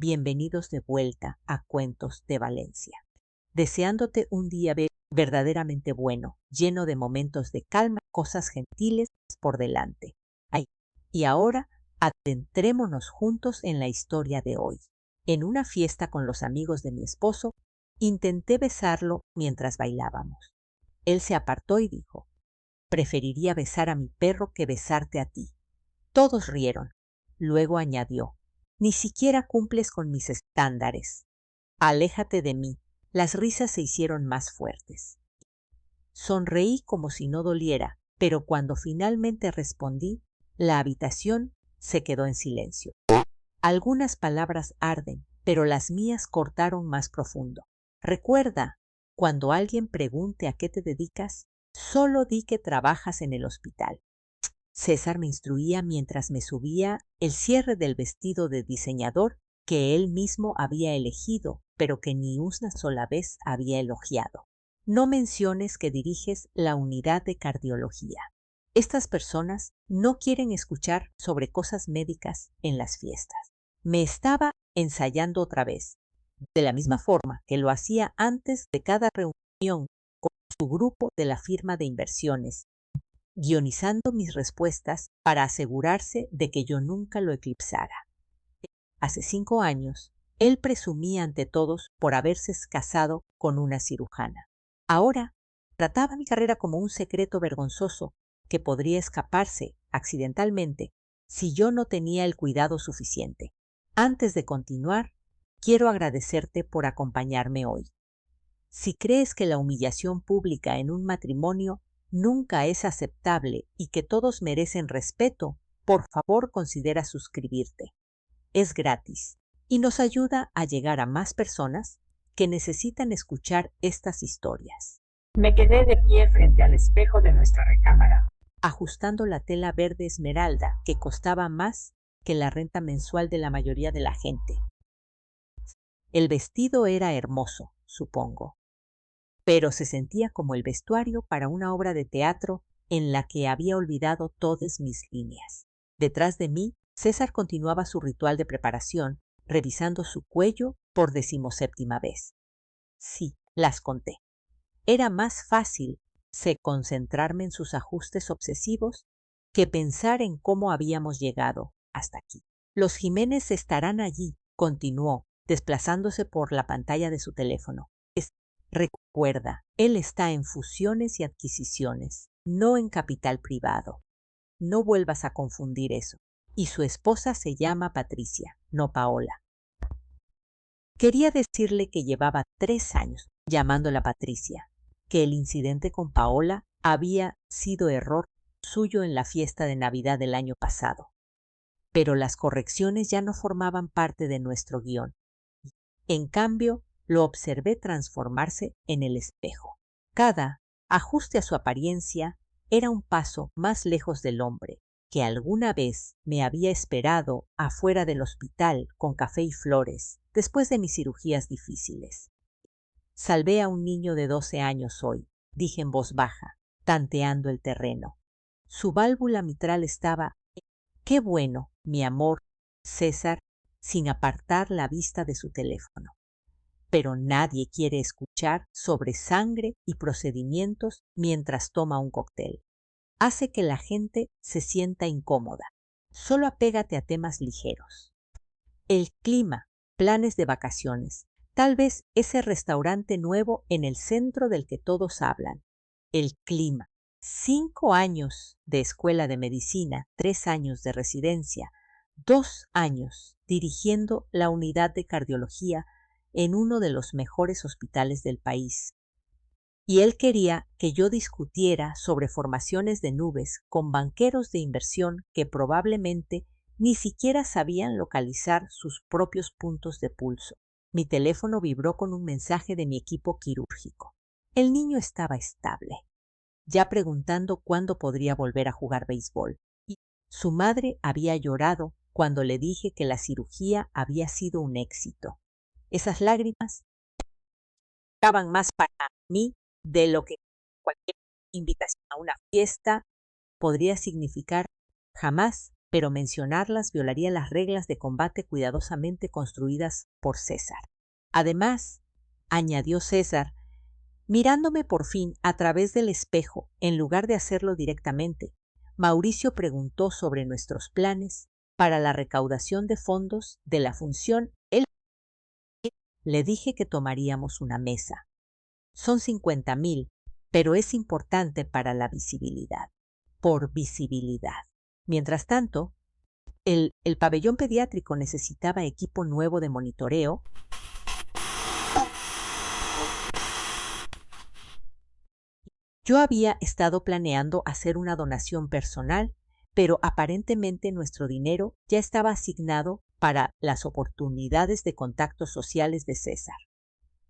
bienvenidos de vuelta a Cuentos de Valencia. Deseándote un día verdaderamente bueno, lleno de momentos de calma, cosas gentiles por delante. Ay, y ahora adentrémonos juntos en la historia de hoy. En una fiesta con los amigos de mi esposo, intenté besarlo mientras bailábamos. Él se apartó y dijo: «Preferiría besar a mi perro que besarte a ti». Todos rieron. Luego añadió: «Ni siquiera cumples con mis estándares. Aléjate de mí». Las risas se hicieron más fuertes. Sonreí como si no doliera, pero cuando finalmente respondí, la habitación se quedó en silencio. Algunas palabras arden, pero las mías cortaron más profundo. Recuerda, cuando alguien pregunte a qué te dedicas, solo di que trabajas en el hospital. César me instruía mientras me subía el cierre del vestido de diseñador que él mismo había elegido, pero que ni una sola vez había elogiado. No menciones que diriges la unidad de cardiología. Estas personas no quieren escuchar sobre cosas médicas en las fiestas. Me estaba ensayando otra vez, de la misma forma que lo hacía antes de cada reunión con su grupo de la firma de inversiones, guionizando mis respuestas para asegurarse de que yo nunca lo eclipsara. Hace 5 años, él presumía ante todos por haberse casado con una cirujana. Ahora, trataba mi carrera como un secreto vergonzoso que podría escaparse accidentalmente si yo no tenía el cuidado suficiente. Antes de continuar, quiero agradecerte por acompañarme hoy. Si crees que la humillación pública en un matrimonio nunca es aceptable y que todos merecen respeto, por favor considera suscribirte. Es gratis y nos ayuda a llegar a más personas que necesitan escuchar estas historias. Me quedé de pie frente al espejo de nuestra recámara, ajustando la tela verde esmeralda que costaba más que la renta mensual de la mayoría de la gente. El vestido era hermoso, supongo, pero se sentía como el vestuario para una obra de teatro en la que había olvidado todas mis líneas. Detrás de mí, César continuaba su ritual de preparación, revisando su cuello por 17ª vez. Sí, las conté. Era más fácil concentrarme en sus ajustes obsesivos que pensar en cómo habíamos llegado hasta aquí. Los Jiménez estarán allí, continuó, desplazándose por la pantalla de su teléfono. Recuerda, él está en fusiones y adquisiciones, no en capital privado. No vuelvas a confundir eso. Y su esposa se llama Patricia, no Paola. Quería decirle que llevaba 3 años llamándola Patricia, que el incidente con Paola había sido error suyo en la fiesta de Navidad del año pasado. Pero las correcciones ya no formaban parte de nuestro guión. En cambio, lo observé transformarse en el espejo. Cada ajuste a su apariencia era un paso más lejos del hombre que alguna vez me había esperado afuera del hospital con café y flores después de mis cirugías difíciles. Salvé a un niño de 12 años hoy, dije en voz baja, tanteando el terreno. Su válvula mitral estaba... «Qué bueno, mi amor», César, sin apartar la vista de su teléfono. Pero nadie quiere escuchar sobre sangre y procedimientos mientras toma un cóctel. Hace que la gente se sienta incómoda. Solo apégate a temas ligeros. El clima, planes de vacaciones, tal vez ese restaurante nuevo en el centro del que todos hablan. El clima. 5 años de escuela de medicina, 3 años de residencia, 2 años dirigiendo la unidad de cardiología en uno de los mejores hospitales del país. Y él quería que yo discutiera sobre formaciones de nubes con banqueros de inversión que probablemente ni siquiera sabían localizar sus propios puntos de pulso. Mi teléfono vibró con un mensaje de mi equipo quirúrgico. El niño estaba estable, ya preguntando cuándo podría volver a jugar béisbol. Y su madre había llorado cuando le dije que la cirugía había sido un éxito. Esas lágrimas estaban más para mí de lo que cualquier invitación a una fiesta podría significar. Jamás pero mencionarlas violaría las reglas de combate cuidadosamente construidas por César. Además, añadió César, mirándome por fin a través del espejo en lugar de hacerlo directamente, Mauricio preguntó sobre nuestros planes para la recaudación de fondos de la función. Le dije que tomaríamos una mesa. Son 50,000, pero es importante para la visibilidad. Por visibilidad. Mientras tanto, el pabellón pediátrico necesitaba equipo nuevo de monitoreo. Yo había estado planeando hacer una donación personal, pero aparentemente nuestro dinero ya estaba asignado para las oportunidades de contactos sociales de César.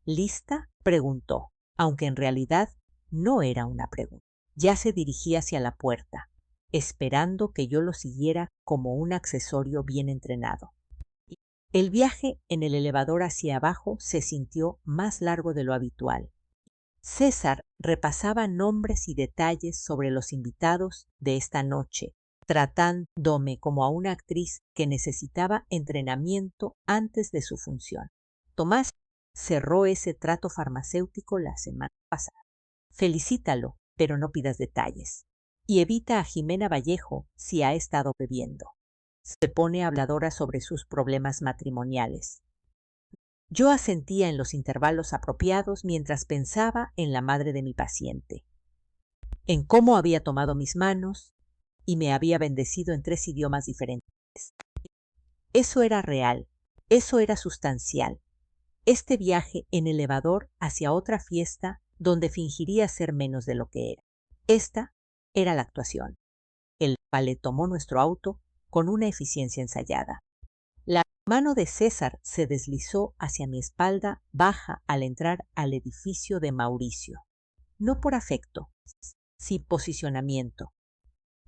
¿Lista?, preguntó, aunque en realidad no era una pregunta. Ya se dirigía hacia la puerta, esperando que yo lo siguiera como un accesorio bien entrenado. El viaje en el elevador hacia abajo se sintió más largo de lo habitual. César repasaba nombres y detalles sobre los invitados de esta noche, tratándome como a una actriz que necesitaba entrenamiento antes de su función. Tomás cerró ese trato farmacéutico la semana pasada. Felicítalo, pero no pidas detalles. Y evita a Jimena Vallejo si ha estado bebiendo. Se pone habladora sobre sus problemas matrimoniales. Yo asentía en los intervalos apropiados mientras pensaba en la madre de mi paciente, en cómo había tomado mis manos y me había bendecido en 3 idiomas diferentes. Eso era real, eso era sustancial. Este viaje en elevador hacia otra fiesta donde fingiría ser menos de lo que era. Esta era la actuación. El ballet tomó nuestro auto con una eficiencia ensayada. La mano de César se deslizó hacia mi espalda baja al entrar al edificio de Mauricio. No por afecto, sin posicionamiento.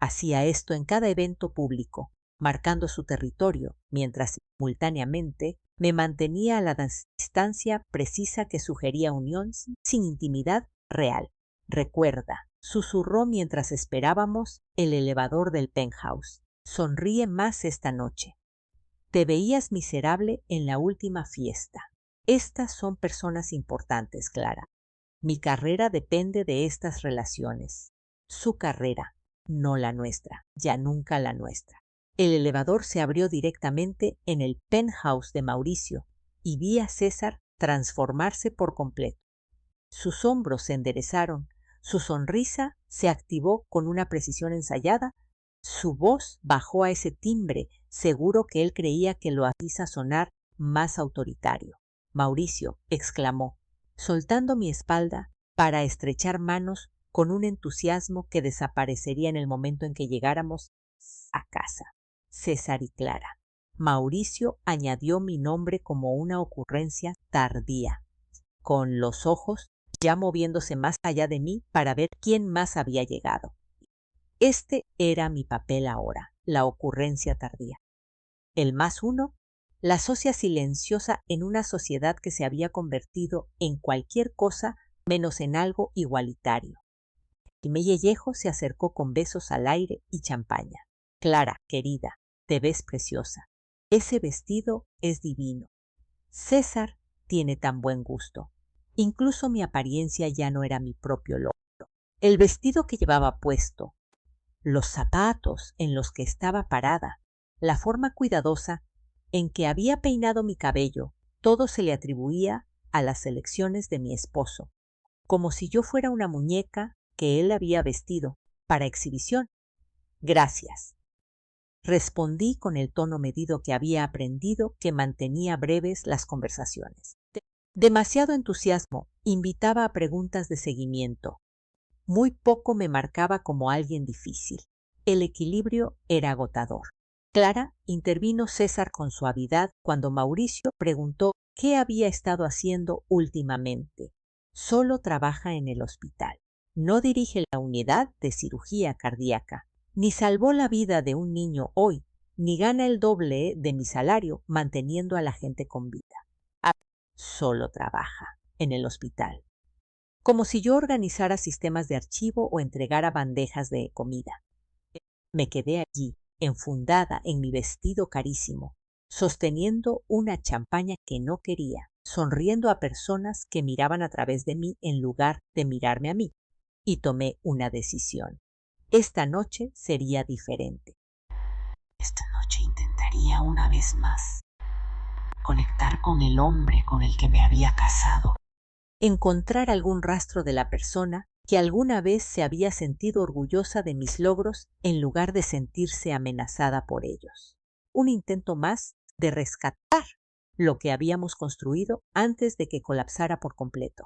Hacía esto en cada evento público, marcando su territorio, mientras simultáneamente me mantenía a la distancia precisa que sugería unión sin intimidad real. Recuerda, susurró mientras esperábamos el elevador del penthouse. Sonríe más esta noche. Te veías miserable en la última fiesta. Estas son personas importantes, Clara. Mi carrera depende de estas relaciones. Su carrera, no la nuestra, ya nunca la nuestra. El elevador se abrió directamente en el penthouse de Mauricio y vi a César transformarse por completo. Sus hombros se enderezaron, su sonrisa se activó con una precisión ensayada, su voz bajó a ese timbre, seguro que él creía que lo hacía sonar más autoritario. Mauricio, exclamó, soltando mi espalda para estrechar manos con un entusiasmo que desaparecería en el momento en que llegáramos a casa. César y Clara. Mauricio añadió mi nombre como una ocurrencia tardía, con los ojos ya moviéndose más allá de mí para ver quién más había llegado. Este era mi papel ahora, la ocurrencia tardía. El +1, la socia silenciosa en una sociedad que se había convertido en cualquier cosa menos en algo igualitario. Jimé Yellejo se acercó con besos al aire y champaña. Clara, querida, te ves preciosa. Ese vestido es divino. César tiene tan buen gusto. Incluso mi apariencia ya no era mi propio logro. El vestido que llevaba puesto, los zapatos en los que estaba parada, la forma cuidadosa en que había peinado mi cabello, todo se le atribuía a las elecciones de mi esposo, como si yo fuera una muñeca que él había vestido para exhibición. Gracias. Respondí con el tono medido que había aprendido que mantenía breves las conversaciones. Demasiado entusiasmo invitaba a preguntas de seguimiento. Muy poco me marcaba como alguien difícil. El equilibrio era agotador. Clara, intervino César con suavidad cuando Mauricio preguntó qué había estado haciendo últimamente. Solo trabaja en el hospital. No dirige la unidad de cirugía cardíaca, ni salvó la vida de un niño hoy, ni gana el doble de mi salario manteniendo a la gente con vida. Solo trabaja en el hospital. Como si yo organizara sistemas de archivo o entregara bandejas de comida. Me quedé allí, enfundada en mi vestido carísimo, sosteniendo una champaña que no quería, sonriendo a personas que miraban a través de mí en lugar de mirarme a mí, y tomé una decisión. Esta noche sería diferente. Esta noche intentaría una vez más conectar con el hombre con el que me había casado. Encontrar algún rastro de la persona que alguna vez se había sentido orgullosa de mis logros en lugar de sentirse amenazada por ellos. Un intento más de rescatar lo que habíamos construido antes de que colapsara por completo.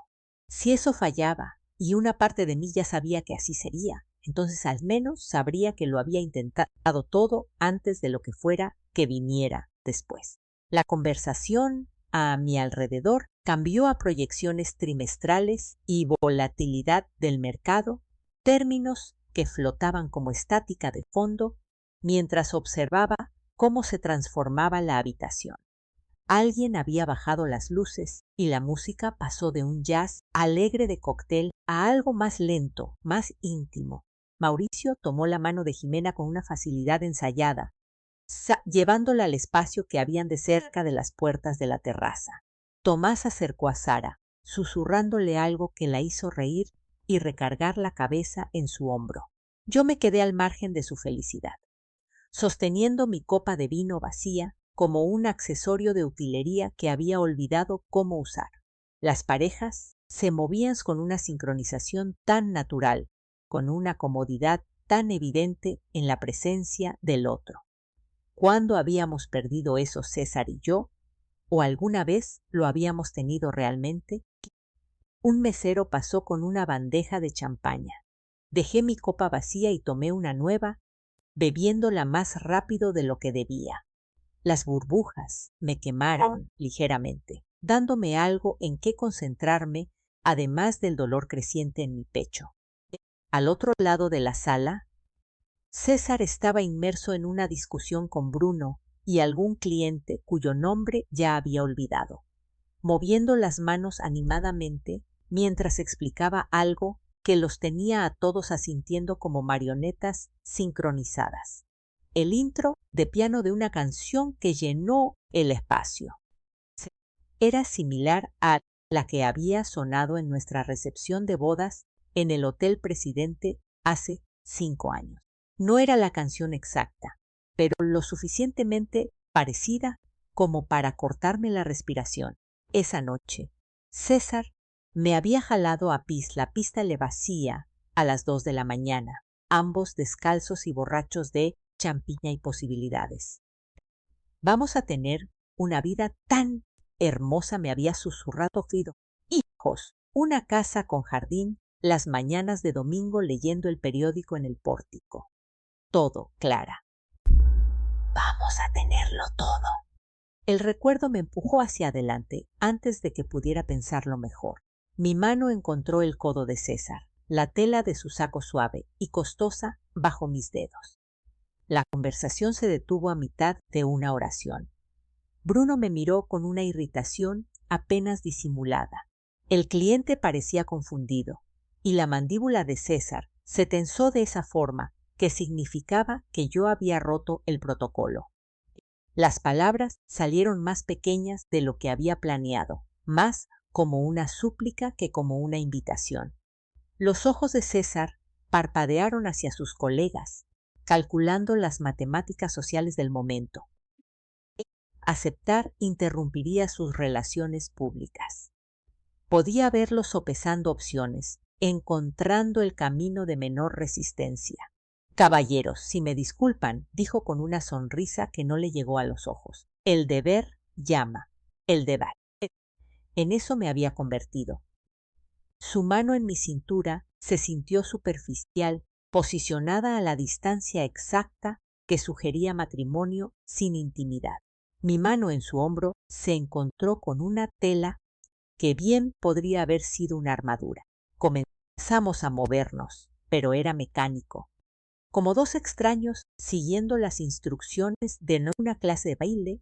Si eso fallaba, y una parte de mí ya sabía que así sería, entonces al menos sabría que lo había intentado todo antes de lo que fuera que viniera después. La conversación a mi alrededor cambió a proyecciones trimestrales y volatilidad del mercado, términos que flotaban como estática de fondo mientras observaba cómo se transformaba la habitación. Alguien había bajado las luces y la música pasó de un jazz alegre de cóctel a algo más lento, más íntimo. Mauricio tomó la mano de Jimena con una facilidad ensayada, llevándola al espacio que habían de cerca de las puertas de la terraza. Tomás acercó a Sara, susurrándole algo que la hizo reír y recargar la cabeza en su hombro. Yo me quedé al margen de su felicidad, sosteniendo mi copa de vino vacía como un accesorio de utilería que había olvidado cómo usar. Las parejas se movían con una sincronización tan natural, con una comodidad tan evidente en la presencia del otro. ¿Cuándo habíamos perdido eso César y yo? ¿O alguna vez lo habíamos tenido realmente? Un mesero pasó con una bandeja de champaña. Dejé mi copa vacía y tomé una nueva, bebiéndola más rápido de lo que debía. Las burbujas me quemaron ligeramente, dándome algo en qué concentrarme, además del dolor creciente en mi pecho. Al otro lado de la sala, César estaba inmerso en una discusión con Bruno y algún cliente cuyo nombre ya había olvidado, moviendo las manos animadamente mientras explicaba algo que los tenía a todos asintiendo como marionetas sincronizadas. El intro de piano de una canción que llenó el espacio. Era similar a la que había sonado en nuestra recepción de bodas en el Hotel Presidente hace 5 años. No era la canción exacta, pero lo suficientemente parecida como para cortarme la respiración. Esa noche, César me había jalado a la pista le vacía a las 2 de la mañana, ambos descalzos y borrachos de champiña y posibilidades. Vamos a tener una vida tan hermosa, me había susurrado Fido. Hijos, una casa con jardín, las mañanas de domingo leyendo el periódico en el pórtico. Todo, Clara. Vamos a tenerlo todo. El recuerdo me empujó hacia adelante antes de que pudiera pensarlo mejor. Mi mano encontró el codo de César, la tela de su saco suave y costosa bajo mis dedos. La conversación se detuvo a mitad de una oración. Bruno me miró con una irritación apenas disimulada. El cliente parecía confundido, y la mandíbula de César se tensó de esa forma que significaba que yo había roto el protocolo. Las palabras salieron más pequeñas de lo que había planeado, más como una súplica que como una invitación. Los ojos de César parpadearon hacia sus colegas, calculando las matemáticas sociales del momento. Aceptar interrumpiría sus relaciones públicas. Podía verlos sopesando opciones, encontrando el camino de menor resistencia. Caballeros, si me disculpan, dijo con una sonrisa que no le llegó a los ojos. El deber llama, el deber. En eso me había convertido. Su mano en mi cintura se sintió superficial, posicionada a la distancia exacta que sugería matrimonio sin intimidad. Mi mano en su hombro se encontró con una tela que bien podría haber sido una armadura. Comenzamos a movernos, pero era mecánico, como dos extraños siguiendo las instrucciones de una clase de baile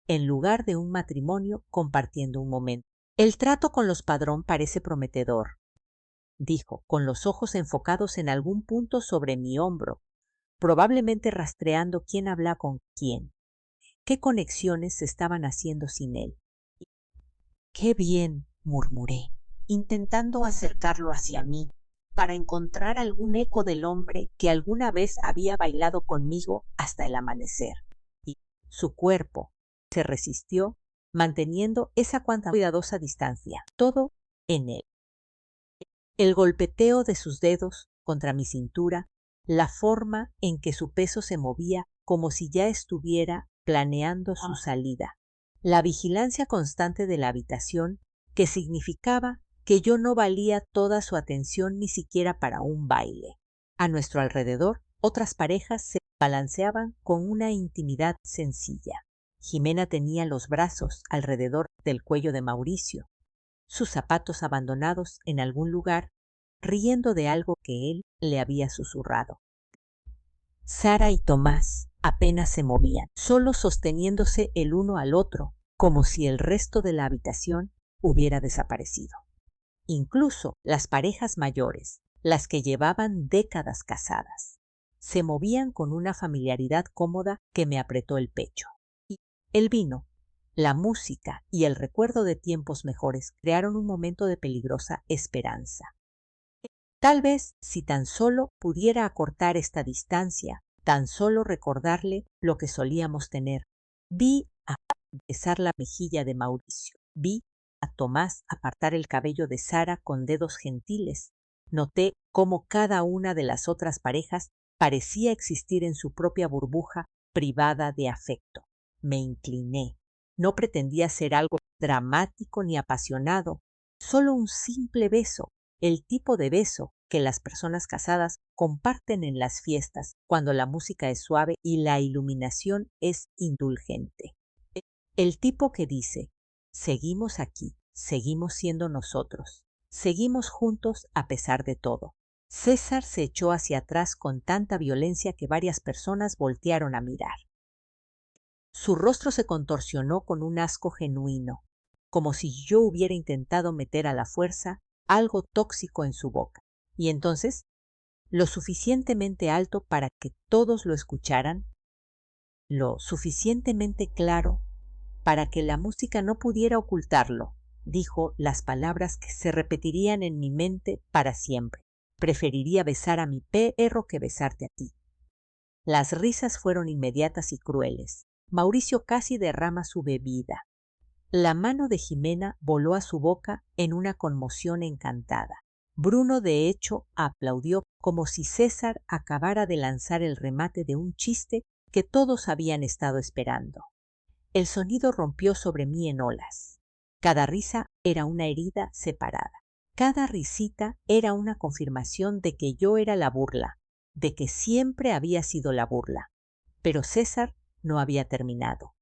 en lugar de un matrimonio compartiendo un momento. El trato con los Padrón parece prometedor, dijo, con los ojos enfocados en algún punto sobre mi hombro, probablemente rastreando quién habla con quién, qué conexiones se estaban haciendo sin él. «Qué bien», murmuré, intentando acercarlo hacia mí para encontrar algún eco del hombre que alguna vez había bailado conmigo hasta el amanecer. Y su cuerpo se resistió, manteniendo esa cuidadosa distancia, todo en él. El golpeteo de sus dedos contra mi cintura, la forma en que su peso se movía como si ya estuviera planeando su salida, la vigilancia constante de la habitación, que significaba que yo no valía toda su atención ni siquiera para un baile. A nuestro alrededor, otras parejas se balanceaban con una intimidad sencilla. Jimena tenía los brazos alrededor del cuello de Mauricio, sus zapatos abandonados en algún lugar, riendo de algo que él le había susurrado. Sara y Tomás apenas se movían, solo sosteniéndose el uno al otro, como si el resto de la habitación hubiera desaparecido. Incluso las parejas mayores, las que llevaban décadas casadas, se movían con una familiaridad cómoda que me apretó el pecho. Y el vino, la música y el recuerdo de tiempos mejores crearon un momento de peligrosa esperanza. Tal vez si tan solo pudiera acortar esta distancia, tan solo recordarle lo que solíamos tener. Vi a besar la mejilla de Mauricio, vi a Tomás apartar el cabello de Sara con dedos gentiles. Noté cómo cada una de las otras parejas parecía existir en su propia burbuja privada de afecto. Me incliné. No pretendía ser algo dramático ni apasionado, solo un simple beso, el tipo de beso que las personas casadas comparten en las fiestas cuando la música es suave y la iluminación es indulgente. El tipo que dice, seguimos aquí, seguimos siendo nosotros, seguimos juntos a pesar de todo. César se echó hacia atrás con tanta violencia que varias personas voltearon a mirar. Su rostro se contorsionó con un asco genuino, como si yo hubiera intentado meter a la fuerza algo tóxico en su boca. Y entonces, lo suficientemente alto para que todos lo escucharan, lo suficientemente claro para que la música no pudiera ocultarlo, dijo las palabras que se repetirían en mi mente para siempre. Preferiría besar a mi perro que besarte a ti. Las risas fueron inmediatas y crueles. Mauricio casi derrama su bebida. La mano de Jimena voló a su boca en una conmoción encantada. Bruno, de hecho, aplaudió como si César acabara de lanzar el remate de un chiste que todos habían estado esperando. El sonido rompió sobre mí en olas. Cada risa era una herida separada. Cada risita era una confirmación de que yo era la burla, de que siempre había sido la burla. Pero César no había terminado.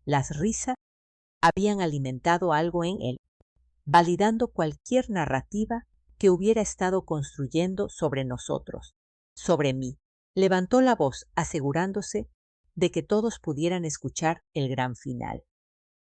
Las risas habían alimentado algo en él, validando cualquier narrativa que hubiera estado construyendo sobre nosotros, sobre mí. Levantó la voz asegurándose de que todos pudieran escuchar el gran final.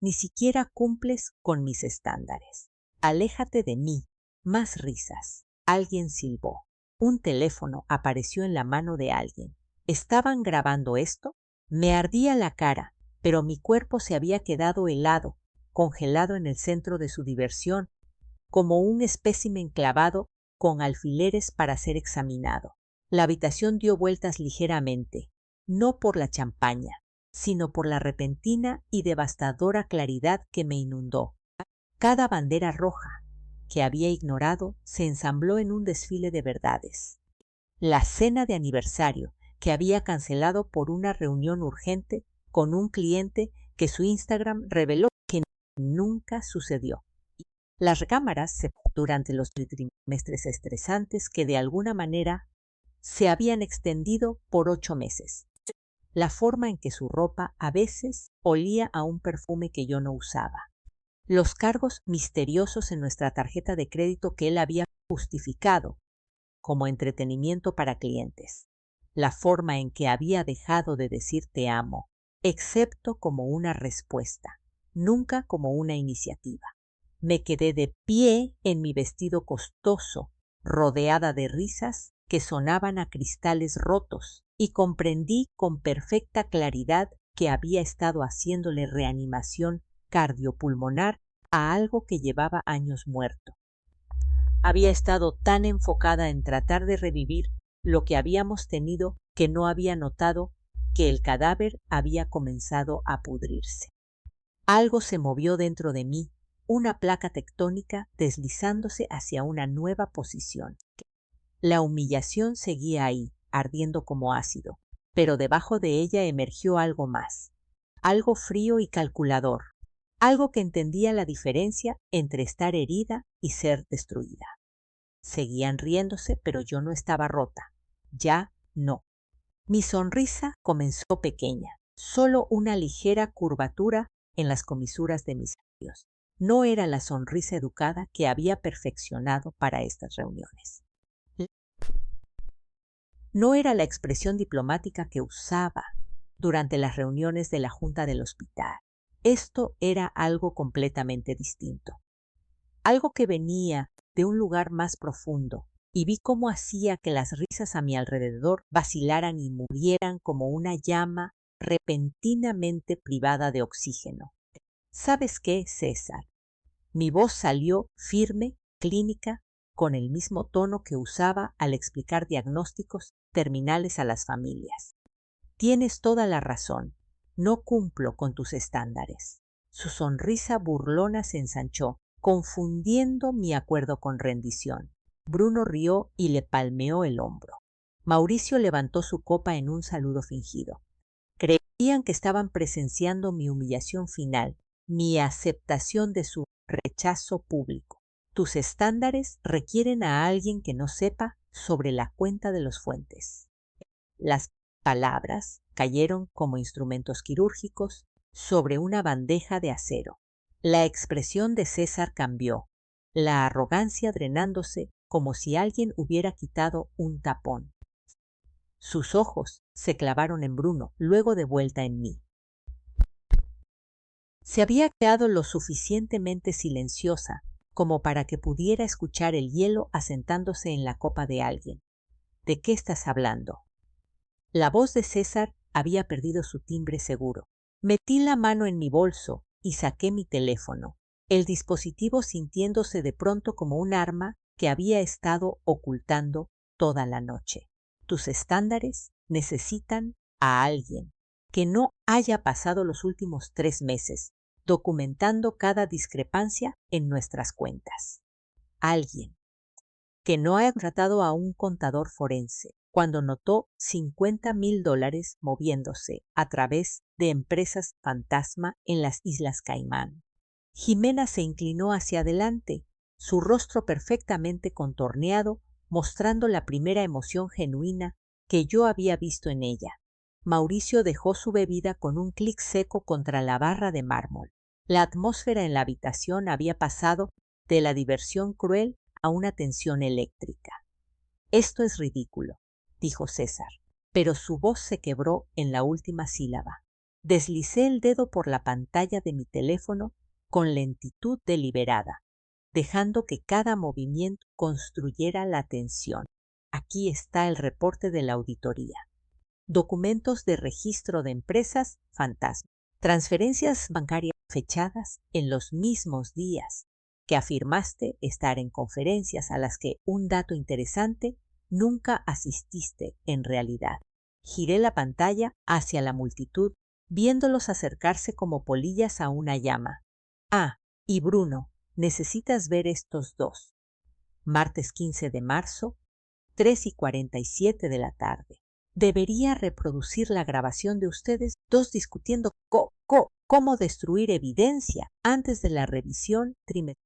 Ni siquiera cumples con mis estándares. Aléjate de mí. Más risas. Alguien silbó. Un teléfono apareció en la mano de alguien. ¿Estaban grabando esto? Me ardía la cara, pero mi cuerpo se había quedado helado, congelado en el centro de su diversión, como un espécimen clavado con alfileres para ser examinado. La habitación dio vueltas ligeramente, no por la champaña, sino por la repentina y devastadora claridad que me inundó. Cada bandera roja que había ignorado se ensambló en un desfile de verdades. La cena de aniversario que había cancelado por una reunión urgente con un cliente que su Instagram reveló que nunca sucedió. Las recámaras durante los trimestres estresantes que de alguna manera se habían extendido por 8 meses. La forma en que su ropa a veces olía a un perfume que yo no usaba. Los cargos misteriosos en nuestra tarjeta de crédito que él había justificado como entretenimiento para clientes. La forma en que había dejado de decir te amo, excepto como una respuesta, nunca como una iniciativa. Me quedé de pie en mi vestido costoso, rodeada de risas que sonaban a cristales rotos, y comprendí con perfecta claridad que había estado haciéndole reanimación cardiopulmonar a algo que llevaba años muerto. Había estado tan enfocada en tratar de revivir lo que habíamos tenido que no había notado que el cadáver había comenzado a pudrirse. Algo se movió dentro de mí, una placa tectónica deslizándose hacia una nueva posición. La humillación seguía ahí, ardiendo como ácido, pero debajo de ella emergió algo más, algo frío y calculador, algo que entendía la diferencia entre estar herida y ser destruida. Seguían riéndose, pero yo no estaba rota. Ya no. Mi sonrisa comenzó pequeña, solo una ligera curvatura en las comisuras de mis labios. No era la sonrisa educada que había perfeccionado para estas reuniones. No era la expresión diplomática que usaba durante las reuniones de la junta del hospital. Esto era algo completamente distinto. Algo que venía de un lugar más profundo, y vi cómo hacía que las risas a mi alrededor vacilaran y murieran como una llama repentinamente privada de oxígeno. ¿Sabes qué, César? Mi voz salió firme, clínica, con el mismo tono que usaba al explicar diagnósticos terminales a las familias. Tienes toda la razón. No cumplo con tus estándares. Su sonrisa burlona se ensanchó, confundiendo mi acuerdo con rendición. Bruno rió y le palmeó el hombro. Mauricio levantó su copa en un saludo fingido. Creían que estaban presenciando mi humillación final, mi aceptación de su rechazo público. Tus estándares requieren a alguien que no sepa sobre la cuenta de los fuentes. Las palabras cayeron como instrumentos quirúrgicos sobre una bandeja de acero. La expresión de César cambió, la arrogancia drenándose como si alguien hubiera quitado un tapón. Sus ojos se clavaron en Bruno, luego de vuelta en mí. Se había quedado lo suficientemente silenciosa como para que pudiera escuchar el hielo asentándose en la copa de alguien. ¿De qué estás hablando? La voz de César había perdido su timbre seguro. Metí la mano en mi bolso y saqué mi teléfono, el dispositivo sintiéndose de pronto como un arma que había estado ocultando toda la noche. Tus estándares necesitan a alguien que no haya pasado los últimos 3 meses documentando cada discrepancia en nuestras cuentas. Alguien que no haya contratado a un contador forense cuando notó $50,000 moviéndose a través de empresas fantasma en las Islas Caimán. Jimena se inclinó hacia adelante, su rostro perfectamente contorneado, mostrando la primera emoción genuina que yo había visto en ella. Mauricio dejó su bebida con un clic seco contra la barra de mármol. La atmósfera en la habitación había pasado de la diversión cruel a una tensión eléctrica. Esto es ridículo, dijo César, pero su voz se quebró en la última sílaba. Deslicé el dedo por la pantalla de mi teléfono con lentitud deliberada, dejando que cada movimiento construyera la tensión. Aquí está el reporte de la auditoría. Documentos de registro de empresas fantasma. Transferencias bancarias fechadas en los mismos días que afirmaste estar en conferencias a las que, un dato interesante, nunca asististe en realidad. Giré la pantalla hacia la multitud, viéndolos acercarse como polillas a una llama. Ah, y Bruno, necesitas ver estos dos. Martes 15 de marzo, 3:47 de la tarde. Debería reproducir la grabación de ustedes dos discutiendo cómo destruir evidencia antes de la revisión trimestral.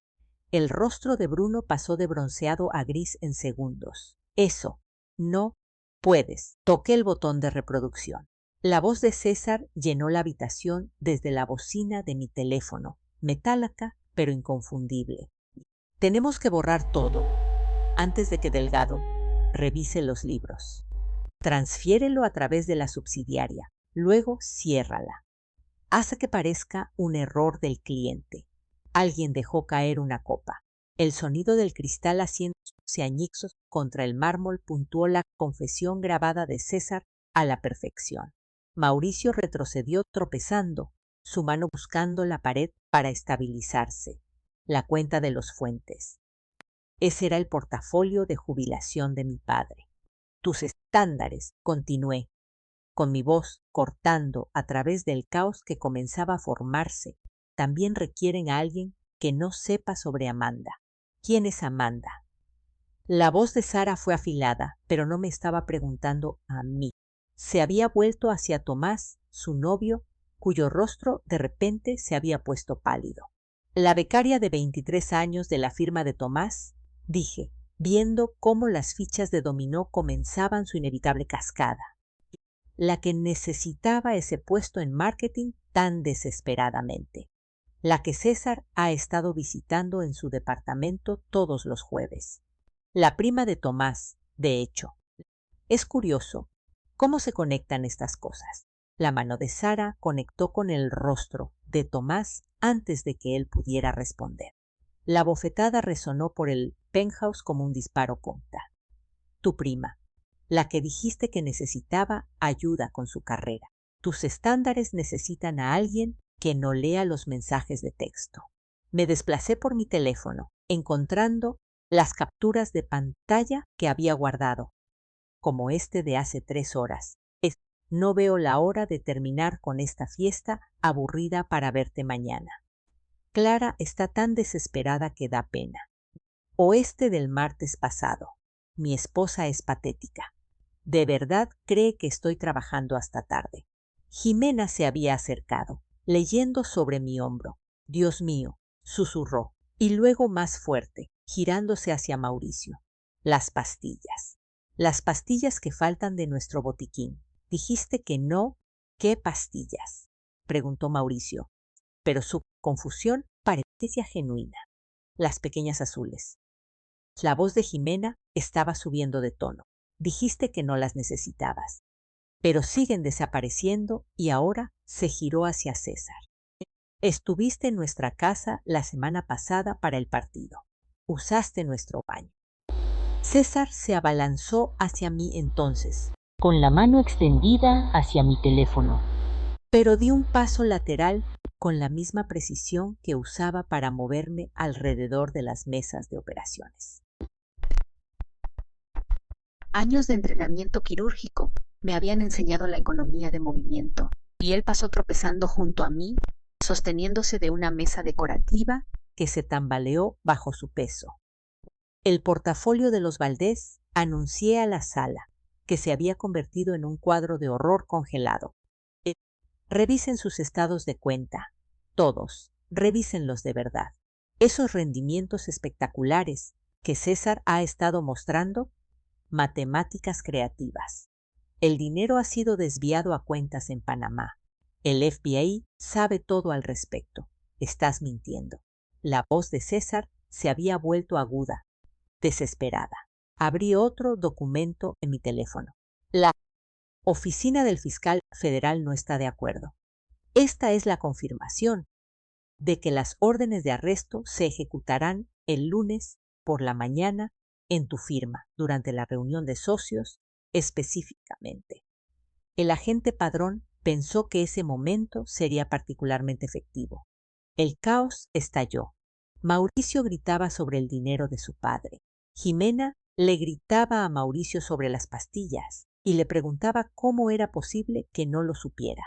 El rostro de Bruno pasó de bronceado a gris en segundos. Eso, no puedes. Toqué el botón de reproducción. La voz de César llenó la habitación desde la bocina de mi teléfono, metálica pero inconfundible. Tenemos que borrar todo antes de que Delgado revise los libros. Transfiérelo a través de la subsidiaria, luego ciérrala. Haz que parezca un error del cliente. Alguien dejó caer una copa. El sonido del cristal haciéndose añicos contra el mármol puntuó la confesión grabada de César a la perfección. Mauricio retrocedió tropezando, su mano buscando la pared para estabilizarse. La cuenta de los Fuentes. Ese era el portafolio de jubilación de mi padre. Tus estándares, continué, con mi voz cortando a través del caos que comenzaba a formarse, también requieren a alguien que no sepa sobre Amanda. ¿Quién es Amanda? La voz de Sara fue afilada, pero no me estaba preguntando a mí. Se había vuelto hacia Tomás, su novio, cuyo rostro de repente se había puesto pálido. La becaria de 23 años de la firma de Tomás, dije, viendo cómo las fichas de dominó comenzaban su inevitable cascada. La que necesitaba ese puesto en marketing tan desesperadamente. La que César ha estado visitando en su departamento todos los jueves. La prima de Tomás, de hecho. Es curioso cómo se conectan estas cosas. La mano de Sara conectó con el rostro de Tomás antes de que él pudiera responder. La bofetada resonó por el penthouse como un disparo contra. Tu prima, la que dijiste que necesitaba ayuda con su carrera. Tus estándares necesitan a alguien que no lea los mensajes de texto. Me desplacé por mi teléfono, encontrando las capturas de pantalla que había guardado, como este de hace 3 horas. No veo la hora de terminar con esta fiesta aburrida para verte mañana. Clara está tan desesperada que da pena. O este del martes pasado. Mi esposa es patética. De verdad cree que estoy trabajando hasta tarde. Jimena se había acercado, leyendo sobre mi hombro. Dios mío, susurró, y luego más fuerte, girándose hacia Mauricio. Las pastillas. Las pastillas que faltan de nuestro botiquín. Dijiste que no. ¿Qué pastillas? Preguntó Mauricio, pero su confusión parecía genuina. Las pequeñas azules. La voz de Jimena estaba subiendo de tono. Dijiste que no las necesitabas, pero siguen desapareciendo y ahora se giró hacia César. Estuviste en nuestra casa la semana pasada para el partido. Usaste nuestro baño. César se abalanzó hacia mí entonces, con la mano extendida hacia mi teléfono, pero di un paso lateral con la misma precisión que usaba para moverme alrededor de las mesas de operaciones. Años de entrenamiento quirúrgico me habían enseñado la economía de movimiento, y él pasó tropezando junto a mí, sosteniéndose de una mesa decorativa que se tambaleó bajo su peso. El portafolio de los Valdés anuncié a la sala que se había convertido en un cuadro de horror congelado. Revisen sus estados de cuenta. Todos, revísenlos de verdad. Esos rendimientos espectaculares que César ha estado mostrando, matemáticas creativas. El dinero ha sido desviado a cuentas en Panamá. El FBI sabe todo al respecto. Estás mintiendo. La voz de César se había vuelto aguda, desesperada. Abrí otro documento en mi teléfono. La oficina del fiscal federal no está de acuerdo. Esta es la confirmación de que las órdenes de arresto se ejecutarán el lunes por la mañana en tu firma durante la reunión de socios específicamente. El agente Padrón pensó que ese momento sería particularmente efectivo. El caos estalló. Mauricio gritaba sobre el dinero de su padre. Jimena le gritaba a Mauricio sobre las pastillas y le preguntaba cómo era posible que no lo supiera.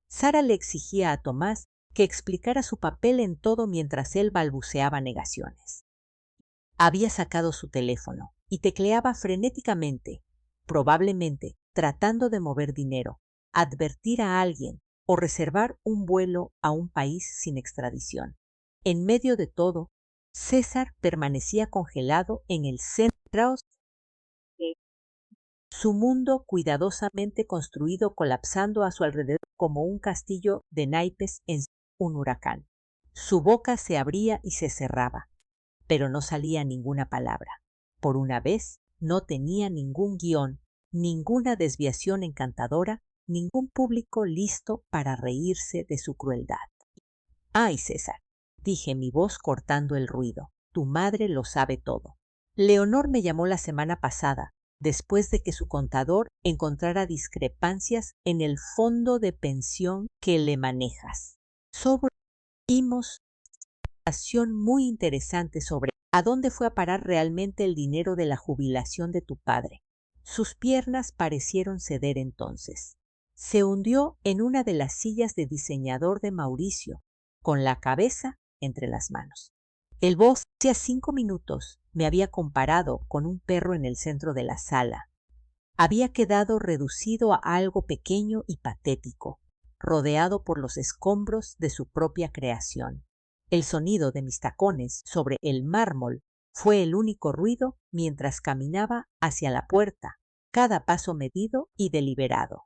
Sara le exigía a Tomás que explicara su papel en todo mientras él balbuceaba negaciones. Había sacado su teléfono y tecleaba frenéticamente, probablemente tratando de mover dinero, advertir a alguien o reservar un vuelo a un país sin extradición. En medio de todo, César permanecía congelado en el centro de su mundo cuidadosamente construido colapsando a su alrededor como un castillo de naipes en un huracán. Su boca se abría y se cerraba, pero no salía ninguna palabra. Por una vez no tenía ningún guión, ninguna desviación encantadora, ningún público listo para reírse de su crueldad. ¡Ay, César!, dije, mi voz cortando el ruido. Tu madre lo sabe todo. Leonor me llamó la semana pasada después de que su contador encontrara discrepancias en el fondo de pensión que le manejas. Vimos una situación muy interesante sobre a dónde fue a parar realmente el dinero de la jubilación de tu padre. Sus piernas parecieron ceder entonces. Se hundió en una de las sillas de diseñador de Mauricio, con la cabeza entre las manos. El boss hacía 5 minutos me había comparado con un perro en el centro de la sala. Había quedado reducido a algo pequeño y patético, rodeado por los escombros de su propia creación. El sonido de mis tacones sobre el mármol fue el único ruido mientras caminaba hacia la puerta, cada paso medido y deliberado.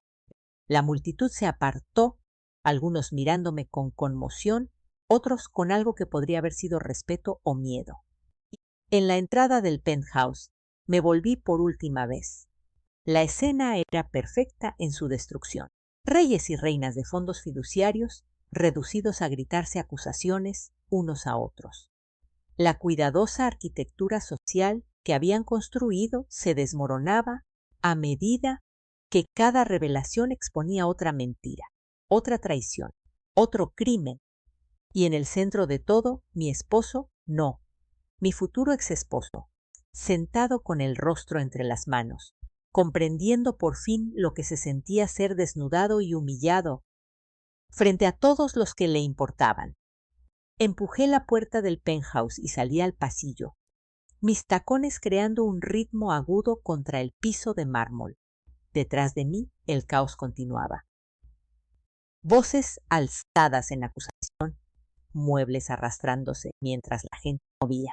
La multitud se apartó, algunos mirándome con conmoción, otros con algo que podría haber sido respeto o miedo. En la entrada del penthouse me volví por última vez. La escena era perfecta en su destrucción. Reyes y reinas de fondos fiduciarios, reducidos a gritarse acusaciones unos a otros. La cuidadosa arquitectura social que habían construido se desmoronaba a medida que cada revelación exponía otra mentira, otra traición, otro crimen. Y en el centro de todo, mi esposo, no, mi futuro exesposo, sentado con el rostro entre las manos, comprendiendo por fin lo que se sentía ser desnudado y humillado frente a todos los que le importaban. Empujé la puerta del penthouse y salí al pasillo, mis tacones creando un ritmo agudo contra el piso de mármol. Detrás de mí el caos continuaba. Voces alzadas en acusación, muebles arrastrándose mientras la gente movía.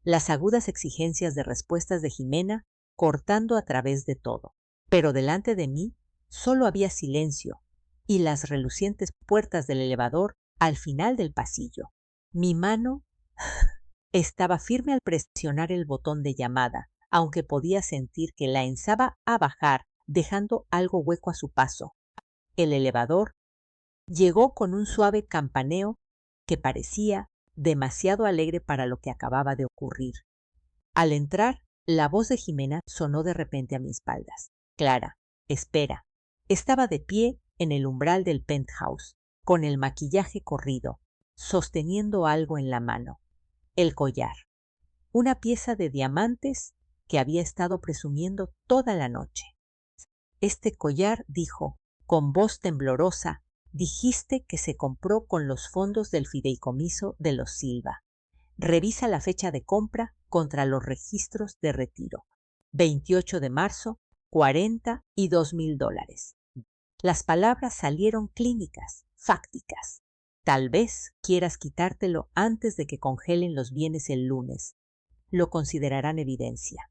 Las agudas exigencias de respuestas de Jimena cortando a través de todo. Pero delante de mí solo había silencio y las relucientes puertas del elevador al final del pasillo. Mi mano estaba firme al presionar el botón de llamada, aunque podía sentir que la enzaba a bajar, dejando algo hueco a su paso. El elevador llegó con un suave campaneo que parecía demasiado alegre para lo que acababa de ocurrir. Al entrar, la voz de Jimena sonó de repente a mis espaldas. Clara, espera. Estaba de pie en el umbral del penthouse, con el maquillaje corrido, sosteniendo algo en la mano. El collar. Una pieza de diamantes que había estado presumiendo toda la noche. Este collar, dijo, con voz temblorosa, dijiste que se compró con los fondos del fideicomiso de los Silva. Revisa la fecha de compra contra los registros de retiro. 28 de marzo, 40 y $2,000. Las palabras salieron clínicas, fácticas. Tal vez quieras quitártelo antes de que congelen los bienes el lunes. Lo considerarán evidencia.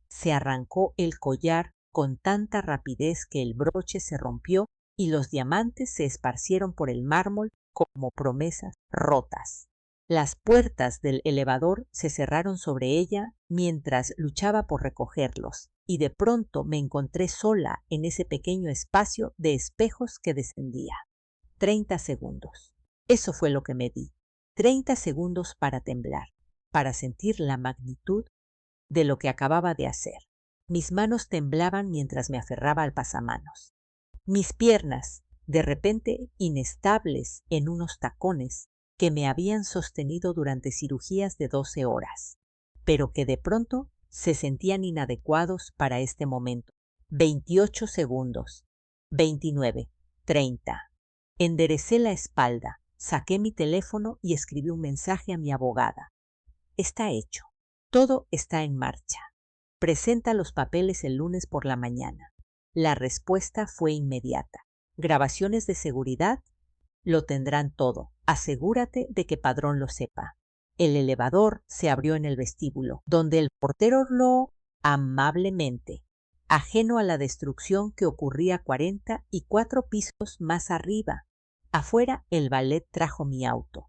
Se arrancó el collar con tanta rapidez que el broche se rompió y los diamantes se esparcieron por el mármol como promesas rotas. Las puertas del elevador se cerraron sobre ella mientras luchaba por recogerlos, y de pronto me encontré sola en ese pequeño espacio de espejos que descendía. 30 segundos. Eso fue lo que me di. 30 segundos para temblar, para sentir la magnitud de lo que acababa de hacer. Mis manos temblaban mientras me aferraba al pasamanos. Mis piernas, de repente inestables en unos tacones que me habían sostenido durante cirugías de 12 horas, pero que de pronto se sentían inadecuados para este momento. 28 segundos. 29. 30. Enderecé la espalda, saqué mi teléfono y escribí un mensaje a mi abogada. Está hecho. Todo está en marcha. Presenta los papeles el lunes por la mañana. La respuesta fue inmediata. ¿Grabaciones de seguridad? Lo tendrán todo. Asegúrate de que Padrón lo sepa. El elevador se abrió en el vestíbulo, donde el portero orló amablemente, ajeno a la destrucción que ocurría 44 pisos más arriba. Afuera el valet trajo mi auto.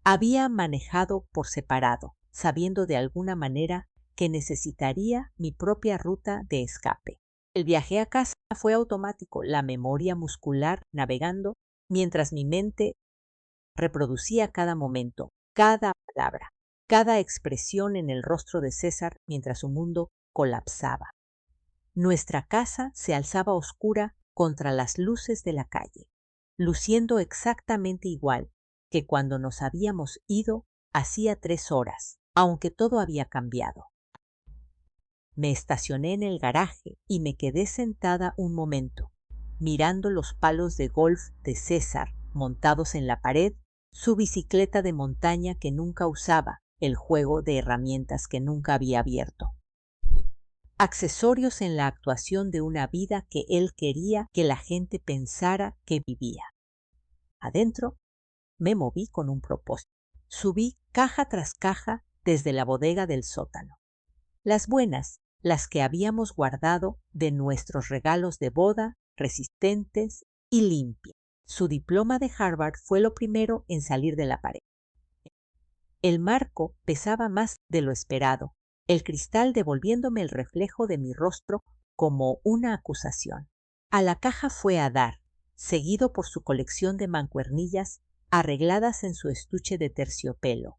Había manejado por separado, sabiendo de alguna manera que necesitaría mi propia ruta de escape. El viaje a casa fue automático, la memoria muscular navegando mientras mi mente reproducía cada momento, cada palabra, cada expresión en el rostro de César mientras su mundo colapsaba. Nuestra casa se alzaba oscura contra las luces de la calle, luciendo exactamente igual que cuando nos habíamos ido hacía 3 horas, aunque todo había cambiado. Me estacioné en el garaje y me quedé sentada un momento, mirando los palos de golf de César montados en la pared, su bicicleta de montaña que nunca usaba, el juego de herramientas que nunca había abierto. Accesorios en la actuación de una vida que él quería que la gente pensara que vivía. Adentro me moví con un propósito. Subí caja tras caja desde la bodega del sótano. Las buenas, las que habíamos guardado de nuestros regalos de boda, resistentes y limpias. Su diploma de Harvard fue lo primero en salir de la pared. El marco pesaba más de lo esperado, el cristal devolviéndome el reflejo de mi rostro como una acusación. A la caja fue a dar, seguido por su colección de mancuernillas arregladas en su estuche de terciopelo.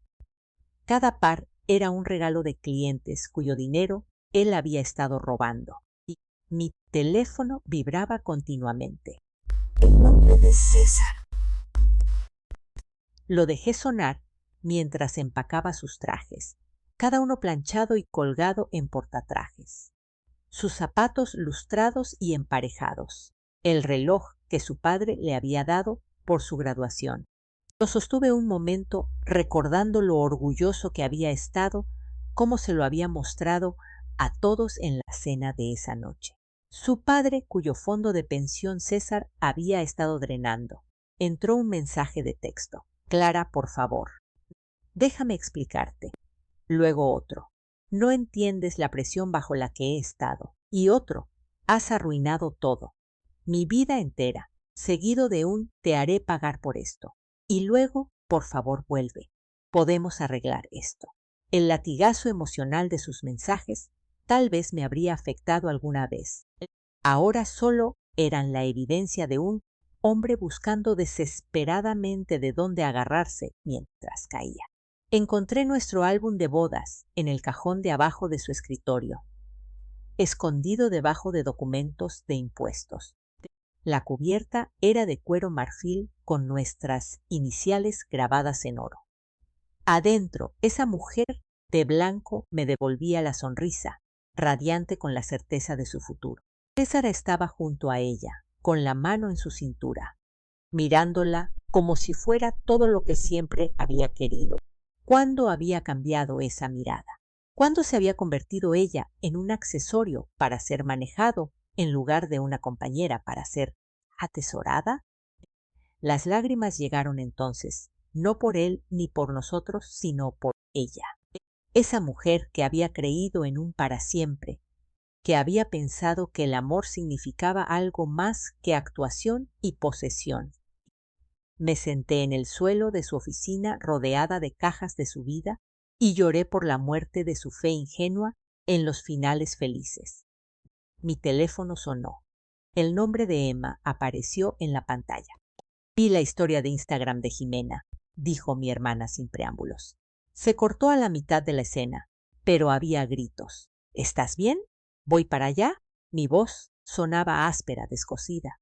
Cada par era un regalo de clientes cuyo dinero él había estado robando. Y mi teléfono vibraba continuamente. El nombre de César. Lo dejé sonar mientras empacaba sus trajes, cada uno planchado y colgado en portatrajes. Sus zapatos lustrados y emparejados, el reloj que su padre le había dado por su graduación. Lo sostuve un momento recordando lo orgulloso que había estado, cómo se lo había mostrado a todos en la cena de esa noche. Su padre, cuyo fondo de pensión César había estado drenando. Entró un mensaje de texto. Clara, por favor. Déjame explicarte. Luego otro. No entiendes la presión bajo la que he estado. Y otro. Has arruinado todo. Mi vida entera. Seguido de un te haré pagar por esto. Y luego, por favor, vuelve. Podemos arreglar esto. El latigazo emocional de sus mensajes tal vez me habría afectado alguna vez. Ahora solo eran la evidencia de un hombre buscando desesperadamente de dónde agarrarse mientras caía. Encontré nuestro álbum de bodas en el cajón de abajo de su escritorio, escondido debajo de documentos de impuestos. La cubierta era de cuero marfil con nuestras iniciales grabadas en oro. Adentro, esa mujer de blanco me devolvía la sonrisa, radiante con la certeza de su futuro. César estaba junto a ella, con la mano en su cintura, mirándola como si fuera todo lo que siempre había querido. ¿Cuándo había cambiado esa mirada? ¿Cuándo se había convertido ella en un accesorio para ser manejado en lugar de una compañera para ser atesorada? Las lágrimas llegaron entonces, no por él ni por nosotros, sino por ella. Esa mujer que había creído en un para siempre, que había pensado que el amor significaba algo más que actuación y posesión. Me senté en el suelo de su oficina rodeada de cajas de su vida y lloré por la muerte de su fe ingenua en los finales felices. Mi teléfono sonó. El nombre de Emma apareció en la pantalla. Vi la historia de Instagram de Jimena, dijo mi hermana sin preámbulos. Se cortó a la mitad de la escena, pero había gritos. ¿Estás bien? ¿Voy para allá? Mi voz sonaba áspera, descosida.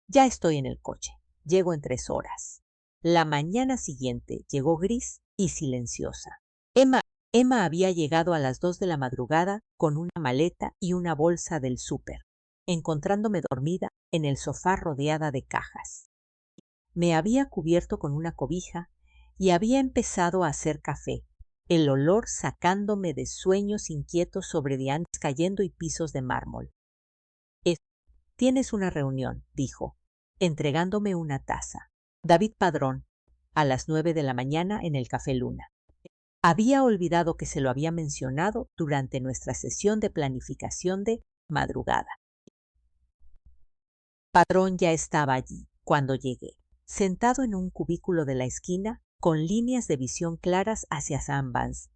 Ya estoy en el coche. Llego en 3 horas. La mañana siguiente llegó gris y silenciosa. Emma había llegado a las 2 de la madrugada con una maleta y una bolsa del súper, encontrándome dormida en el sofá rodeada de cajas. Me había cubierto con una cobija y había empezado a hacer café, el olor sacándome de sueños inquietos sobre diamantes cayendo y pisos de mármol. Tienes una reunión, dijo, entregándome una taza. David Padrón, a las 9 de la mañana en el Café Luna. Había olvidado que se lo había mencionado durante nuestra sesión de planificación de madrugada. Padrón ya estaba allí cuando llegué, sentado en un cubículo de la esquina con líneas de visión claras hacia Sandbanks.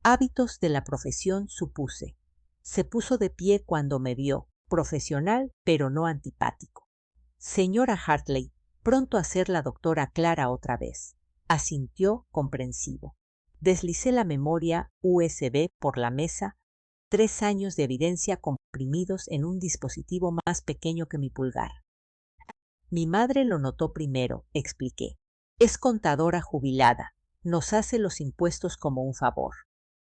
Hábitos de la profesión, supuse. Se puso de pie cuando me vio, profesional pero no antipático. Señora Hartley, pronto a ser la doctora Clara otra vez. Asintió comprensivo. Deslicé la memoria USB por la mesa 3 años de evidencia comprimidos en un dispositivo más pequeño que mi pulgar. Mi madre lo notó primero, expliqué. Es contadora jubilada. Nos hace los impuestos como un favor.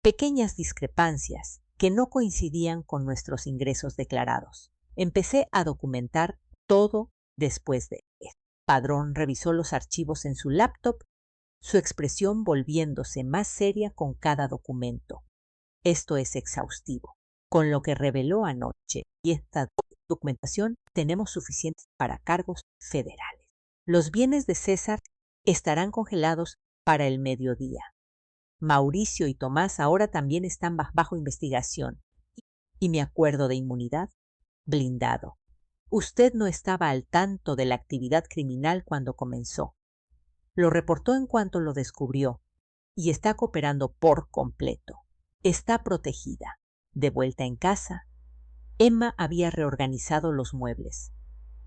Pequeñas discrepancias que no coincidían con nuestros ingresos declarados. Empecé a documentar todo después de esto. Padrón revisó los archivos en su laptop, su expresión volviéndose más seria con cada documento. Esto es exhaustivo. Con lo que reveló anoche y esta documentación tenemos suficientes para cargos federales. Los bienes de César estarán congelados para el mediodía. Mauricio y Tomás ahora también están bajo investigación y mi acuerdo de inmunidad blindado. Usted no estaba al tanto de la actividad criminal cuando comenzó. Lo reportó en cuanto lo descubrió y está cooperando por completo. Está protegida. De vuelta en casa, Emma había reorganizado los muebles,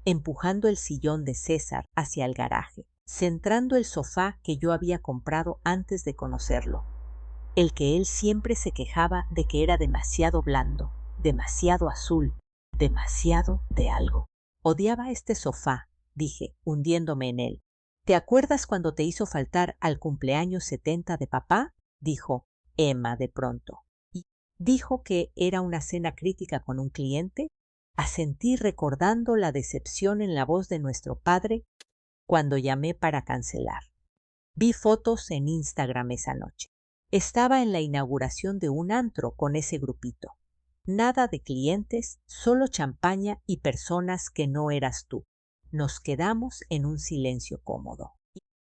empujando el sillón de César hacia el garaje, centrando el sofá que yo había comprado antes de conocerlo, el que él siempre se quejaba de que era demasiado blando, demasiado azul, demasiado de algo. Odiaba este sofá, dije, hundiéndome en él. ¿Te acuerdas cuando te hizo faltar al cumpleaños 70 de papá? Dijo Emma de pronto. Y dijo que era una cena crítica con un cliente. Asentí recordando la decepción en la voz de nuestro padre cuando llamé para cancelar. Vi fotos en Instagram esa noche. Estaba en la inauguración de un antro con ese grupito. Nada de clientes, solo champaña y personas que no eras tú. Nos quedamos en un silencio cómodo.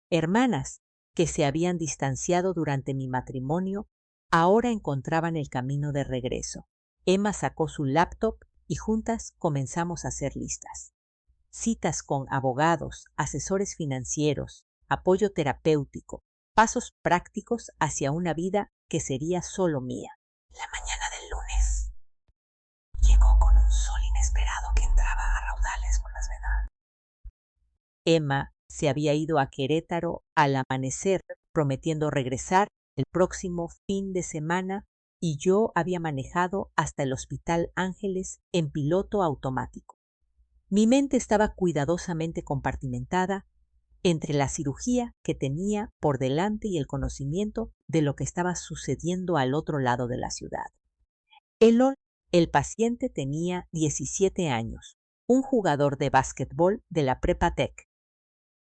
Hermanas que se habían distanciado durante mi matrimonio ahora encontraban el camino de regreso. Emma sacó su laptop y juntas comenzamos a hacer listas. Citas con abogados, asesores financieros, apoyo terapéutico, pasos prácticos hacia una vida que sería solo mía. La mañana del lunes llegó con un sol inesperado que entraba a raudales por las venas. Emma se había ido a Querétaro al amanecer, prometiendo regresar el próximo fin de semana, y yo había manejado hasta el Hospital Ángeles en piloto automático. Mi mente estaba cuidadosamente compartimentada entre la cirugía que tenía por delante y el conocimiento de lo que estaba sucediendo al otro lado de la ciudad. El paciente tenía 17 años, un jugador de básquetbol de la Prepa Tech,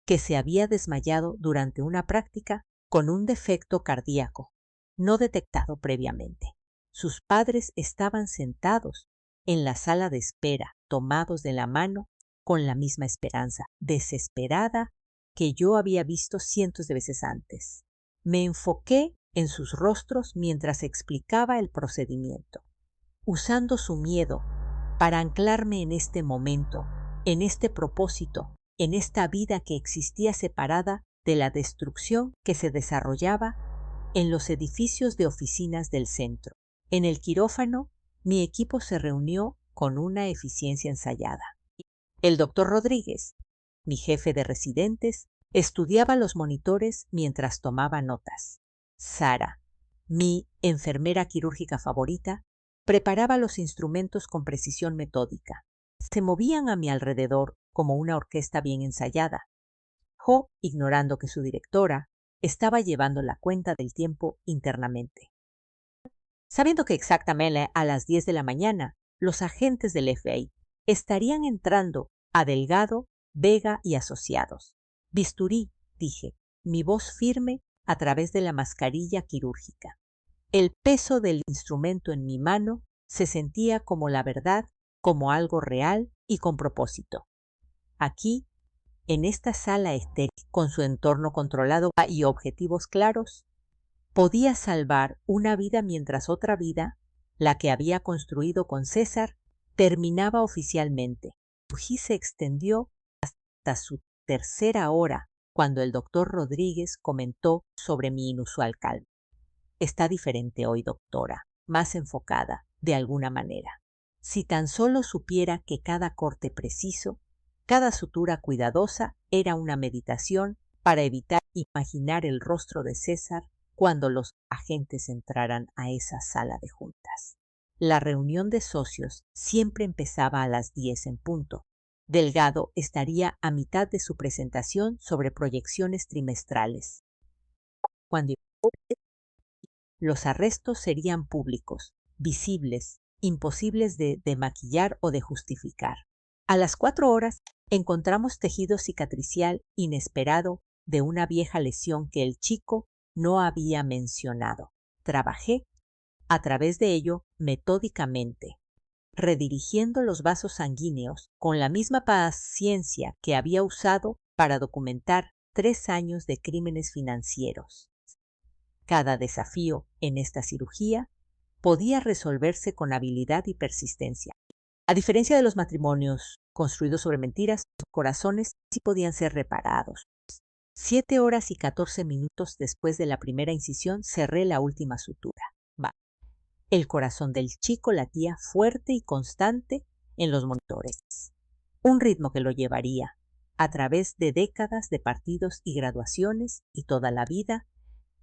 que se había desmayado durante una práctica con un defecto cardíaco no detectado previamente. Sus padres estaban sentados en la sala de espera, tomados de la mano, con la misma esperanza desesperada que yo había visto cientos de veces antes. Me enfoqué en sus rostros mientras explicaba el procedimiento, usando su miedo para anclarme en este momento, en este propósito, en esta vida que existía separada de la destrucción que se desarrollaba en los edificios de oficinas del centro. En el quirófano, mi equipo se reunió con una eficiencia ensayada. El doctor Rodríguez, mi jefe de residentes, estudiaba los monitores mientras tomaba notas. Sara, mi enfermera quirúrgica favorita, preparaba los instrumentos con precisión metódica. Se movían a mi alrededor como una orquesta bien ensayada. Jo, ignorando que su directora estaba llevando la cuenta del tiempo internamente. Sabiendo que exactamente a las 10 de la mañana los agentes del FBI estarían entrando a Delgado, Vega y Asociados. Bisturí, dije, mi voz firme a través de la mascarilla quirúrgica. El peso del instrumento en mi mano se sentía como la verdad, como algo real y con propósito. Aquí, en esta sala estéril, con su entorno controlado y objetivos claros, podía salvar una vida mientras otra vida, la que había construido con César, terminaba oficialmente. Fuji se extendió hasta su tercera hora cuando el doctor Rodríguez comentó sobre mi inusual calma. Está diferente hoy, doctora, más enfocada, de alguna manera. Si tan solo supiera que cada corte preciso, cada sutura cuidadosa era una meditación para evitar imaginar el rostro de César cuando los agentes entraran a esa sala de juntas. La reunión de socios siempre empezaba a las 10 en punto. Delgado estaría a mitad de su presentación sobre proyecciones trimestrales. Cuando los arrestos serían públicos, visibles, imposibles de maquillar o de justificar. A las 4 horas encontramos tejido cicatricial inesperado de una vieja lesión que el chico no había mencionado. Trabajé a través de ello metódicamente, redirigiendo los vasos sanguíneos con la misma paciencia que había usado para documentar 3 años de crímenes financieros. Cada desafío en esta cirugía podía resolverse con habilidad y persistencia. A diferencia de los matrimonios construidos sobre mentiras, los corazones sí podían ser reparados. 7 horas y 14 minutos después de la primera incisión cerré la última sutura. El corazón del chico latía fuerte y constante en los monitores. Un ritmo que lo llevaría a través de décadas de partidos y graduaciones y toda la vida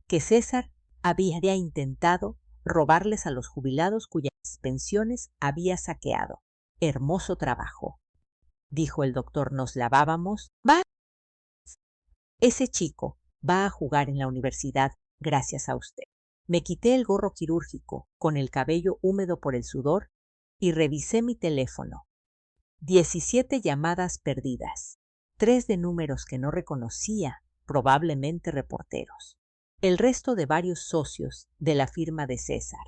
que César había intentado robarles a los jubilados cuyas pensiones había saqueado. Hermoso trabajo, dijo el doctor. Nos lavábamos. Va. Ese chico va a jugar en la universidad gracias a usted. Me quité el gorro quirúrgico con el cabello húmedo por el sudor y revisé mi teléfono. 17 llamadas perdidas, 3 de números que no reconocía, probablemente reporteros. El resto de varios socios de la firma de César.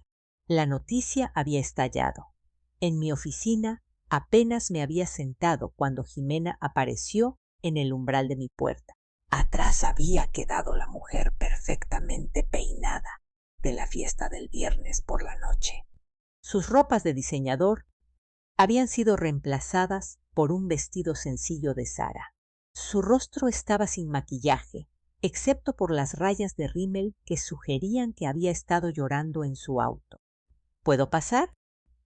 La noticia había estallado. En mi oficina apenas me había sentado cuando Jimena apareció en el umbral de mi puerta. Atrás había quedado la mujer perfectamente peinada de la fiesta del viernes por la noche. Sus ropas de diseñador habían sido reemplazadas por un vestido sencillo de Sara. Su rostro estaba sin maquillaje, excepto por las rayas de rímel que sugerían que había estado llorando en su auto. ¿Puedo pasar?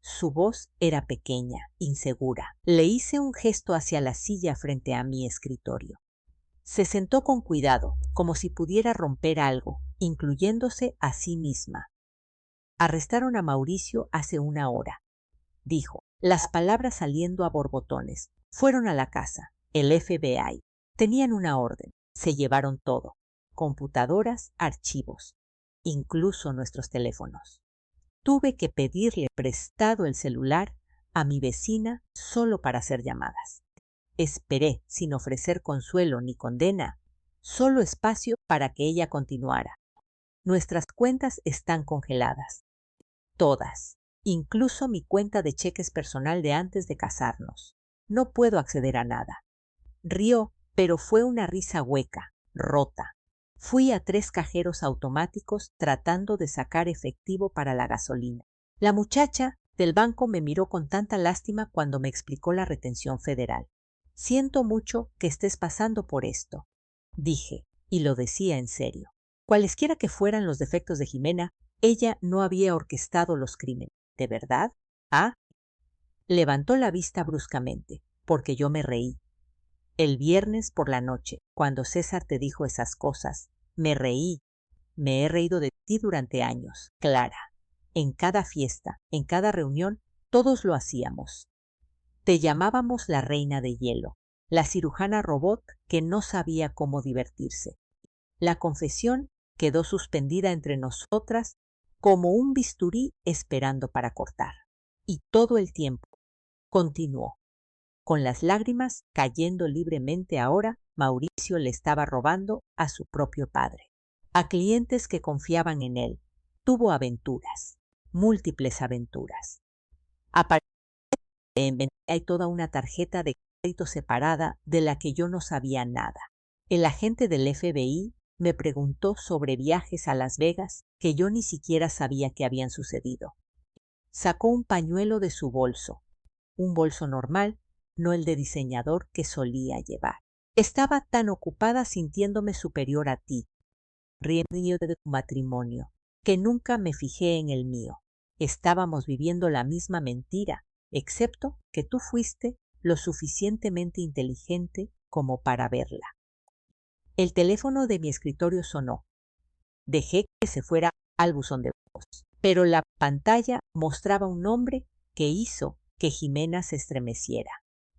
Su voz era pequeña, insegura. Le hice un gesto hacia la silla frente a mi escritorio. Se sentó con cuidado, como si pudiera romper algo, incluyéndose a sí misma. Arrestaron a Mauricio hace 1 hora, dijo, las palabras saliendo a borbotones. Fueron a la casa, el FBI. Tenían una orden. Se llevaron todo. Computadoras, archivos, incluso nuestros teléfonos. Tuve que pedirle prestado el celular a mi vecina solo para hacer llamadas. Esperé, sin ofrecer consuelo ni condena, solo espacio para que ella continuara. Nuestras cuentas están congeladas. Todas, incluso mi cuenta de cheques personal de antes de casarnos. No puedo acceder a nada. Rió, pero fue una risa hueca, rota. Fui a 3 cajeros automáticos tratando de sacar efectivo para la gasolina. La muchacha del banco me miró con tanta lástima cuando me explicó la retención federal. Siento mucho que estés pasando por esto, dije, y lo decía en serio. Cualesquiera que fueran los defectos de Jimena, ella no había orquestado los crímenes. ¿De verdad? ¿Ah? Levantó la vista bruscamente, porque yo me reí. El viernes por la noche, cuando César te dijo esas cosas, me reí. Me he reído de ti durante años, Clara. En cada fiesta, en cada reunión, todos lo hacíamos. Te llamábamos la reina de hielo, la cirujana robot que no sabía cómo divertirse. La confesión quedó suspendida entre nosotras como un bisturí esperando para cortar. Y todo el tiempo continuó. Con las lágrimas cayendo libremente ahora, Mauricio le estaba robando a su propio padre, a clientes que confiaban en él. Tuvo aventuras, múltiples aventuras. Hay toda una tarjeta de crédito separada de la que yo no sabía nada. El agente del FBI me preguntó sobre viajes a Las Vegas que yo ni siquiera sabía que habían sucedido. Sacó un pañuelo de su bolso, un bolso normal, no el de diseñador que solía llevar. Estaba tan ocupada sintiéndome superior a ti, riendo de tu matrimonio, que nunca me fijé en el mío. Estábamos viviendo la misma mentira, excepto que tú fuiste lo suficientemente inteligente como para verla. El teléfono de mi escritorio sonó. Dejé que se fuera al buzón de voz. pero la pantalla mostraba un nombre que hizo que Jimena se estremeciera.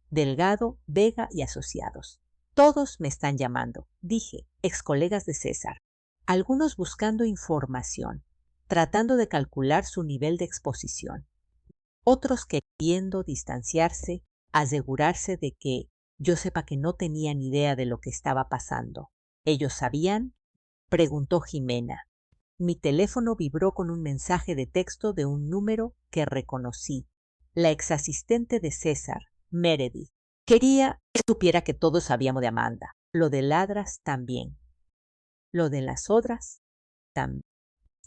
Delgado, Vega y Asociados. Todos me están llamando, dije, ex colegas de César. Algunos buscando información, tratando de calcular su nivel de exposición. Otros queriendo distanciarse, asegurarse de que yo sepa que no tenían idea de lo que estaba pasando. ¿Ellos sabían? Preguntó Jimena. Mi teléfono vibró con un mensaje de texto de un número que reconocí. La exasistente de César, Meredith. Quería que supiera que todos sabíamos de Amanda. Lo de Ladras también. Lo de las otras también.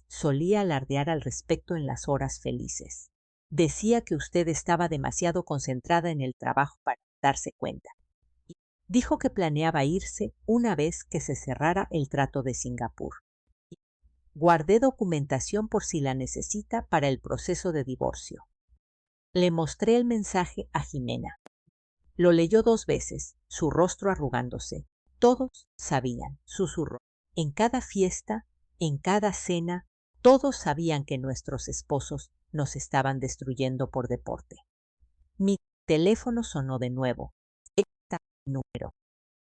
Solía alardear al respecto en las horas felices. Decía que usted estaba demasiado concentrada en el trabajo para darse cuenta. Dijo que planeaba irse una vez que se cerrara el trato de Singapur. Guardé documentación por si la necesita para el proceso de divorcio. Le mostré el mensaje a Jimena. Lo leyó 2 veces, su rostro arrugándose. Todos sabían, susurró. En cada fiesta, en cada cena, todos sabían que nuestros esposos nos estaban destruyendo por deporte. Mi teléfono sonó de nuevo. Este número.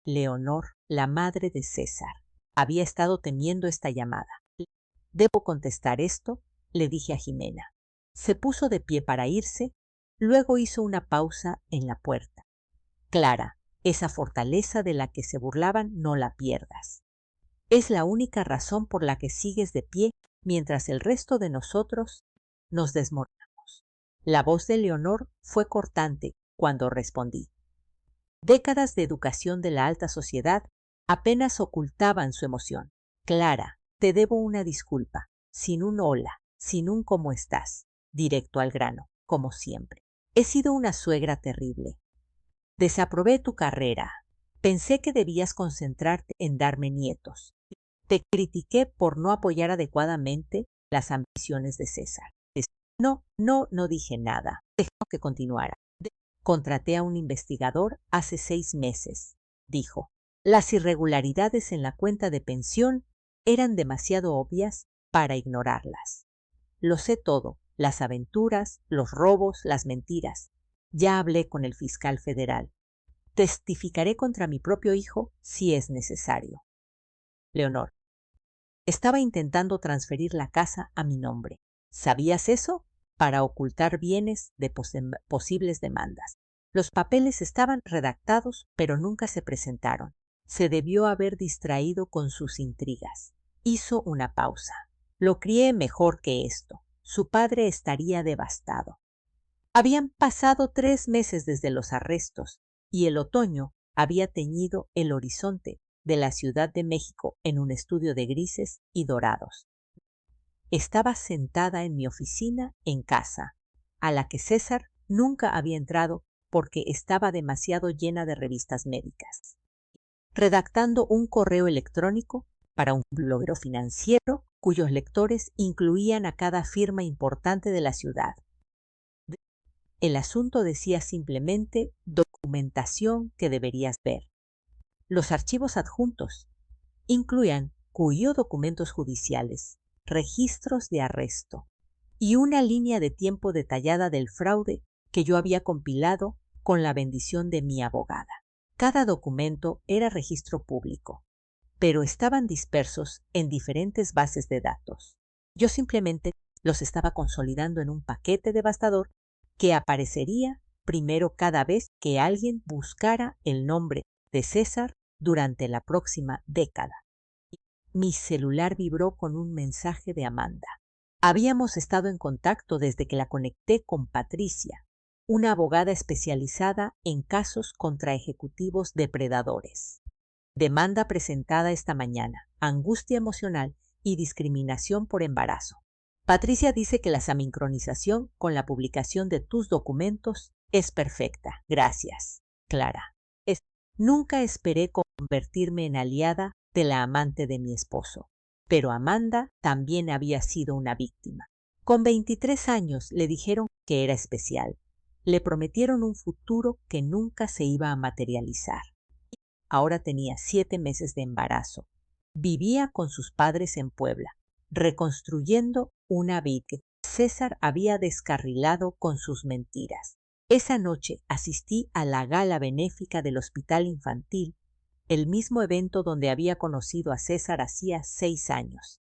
Leonor, la madre de César. Había estado temiendo esta llamada. ¿Debo contestar esto?, le dije a Jimena. Se puso de pie para irse, luego hizo una pausa en la puerta. Clara, esa fortaleza de la que se burlaban no la pierdas. Es la única razón por la que sigues de pie mientras el resto de nosotros nos desmoronamos. La voz de Leonor fue cortante cuando respondí. Décadas de educación de la alta sociedad apenas ocultaban su emoción. Clara, te debo una disculpa, sin un hola, sin un cómo estás, directo al grano, como siempre. He sido una suegra terrible. Desaprobé tu carrera. Pensé que debías concentrarte en darme nietos. Te critiqué por no apoyar adecuadamente las ambiciones de César. No dije nada. Dejó que continuara. Contraté a un investigador hace 6 meses, dijo. Las irregularidades en la cuenta de pensión eran demasiado obvias para ignorarlas. Lo sé todo, las aventuras, los robos, las mentiras. Ya hablé con el fiscal federal. Testificaré contra mi propio hijo si es necesario. Leonor. Estaba intentando transferir la casa a mi nombre. ¿Sabías eso? Para ocultar bienes de posibles demandas. Los papeles estaban redactados, pero nunca se presentaron. Se debió haber distraído con sus intrigas. Hizo una pausa. Lo crié mejor que esto. Su padre estaría devastado. Habían pasado 3 meses desde los arrestos y el otoño había teñido el horizonte de la Ciudad de México en un estudio de grises y dorados. Estaba sentada en mi oficina en casa, a la que César nunca había entrado porque estaba demasiado llena de revistas médicas, redactando un correo electrónico para un bloguero financiero cuyos lectores incluían a cada firma importante de la ciudad. El asunto decía simplemente documentación que deberías ver. Los archivos adjuntos incluían documentos judiciales, registros de arresto y una línea de tiempo detallada del fraude que yo había compilado con la bendición de mi abogada. Cada documento era registro público, pero estaban dispersos en diferentes bases de datos. Yo simplemente los estaba consolidando en un paquete devastador que aparecería primero cada vez que alguien buscara el nombre de César durante la próxima década. Mi celular vibró con un mensaje de Amanda. Habíamos estado en contacto desde que la conecté con Patricia, una abogada especializada en casos contra ejecutivos depredadores. Demanda presentada esta mañana, angustia emocional y discriminación por embarazo. Patricia dice que la sincronización con la publicación de tus documentos es perfecta. Gracias, Clara. Nunca esperé convertirme en aliada de la amante de mi esposo, pero Amanda también había sido una víctima. Con 23 años le dijeron que era especial. Le prometieron un futuro que nunca se iba a materializar. Ahora tenía 7 meses de embarazo. Vivía con sus padres en Puebla. reconstruyendo una vid que César había descarrilado con sus mentiras. Esa noche asistí a la gala benéfica del Hospital Infantil, el mismo evento donde había conocido a César hacía 6 años.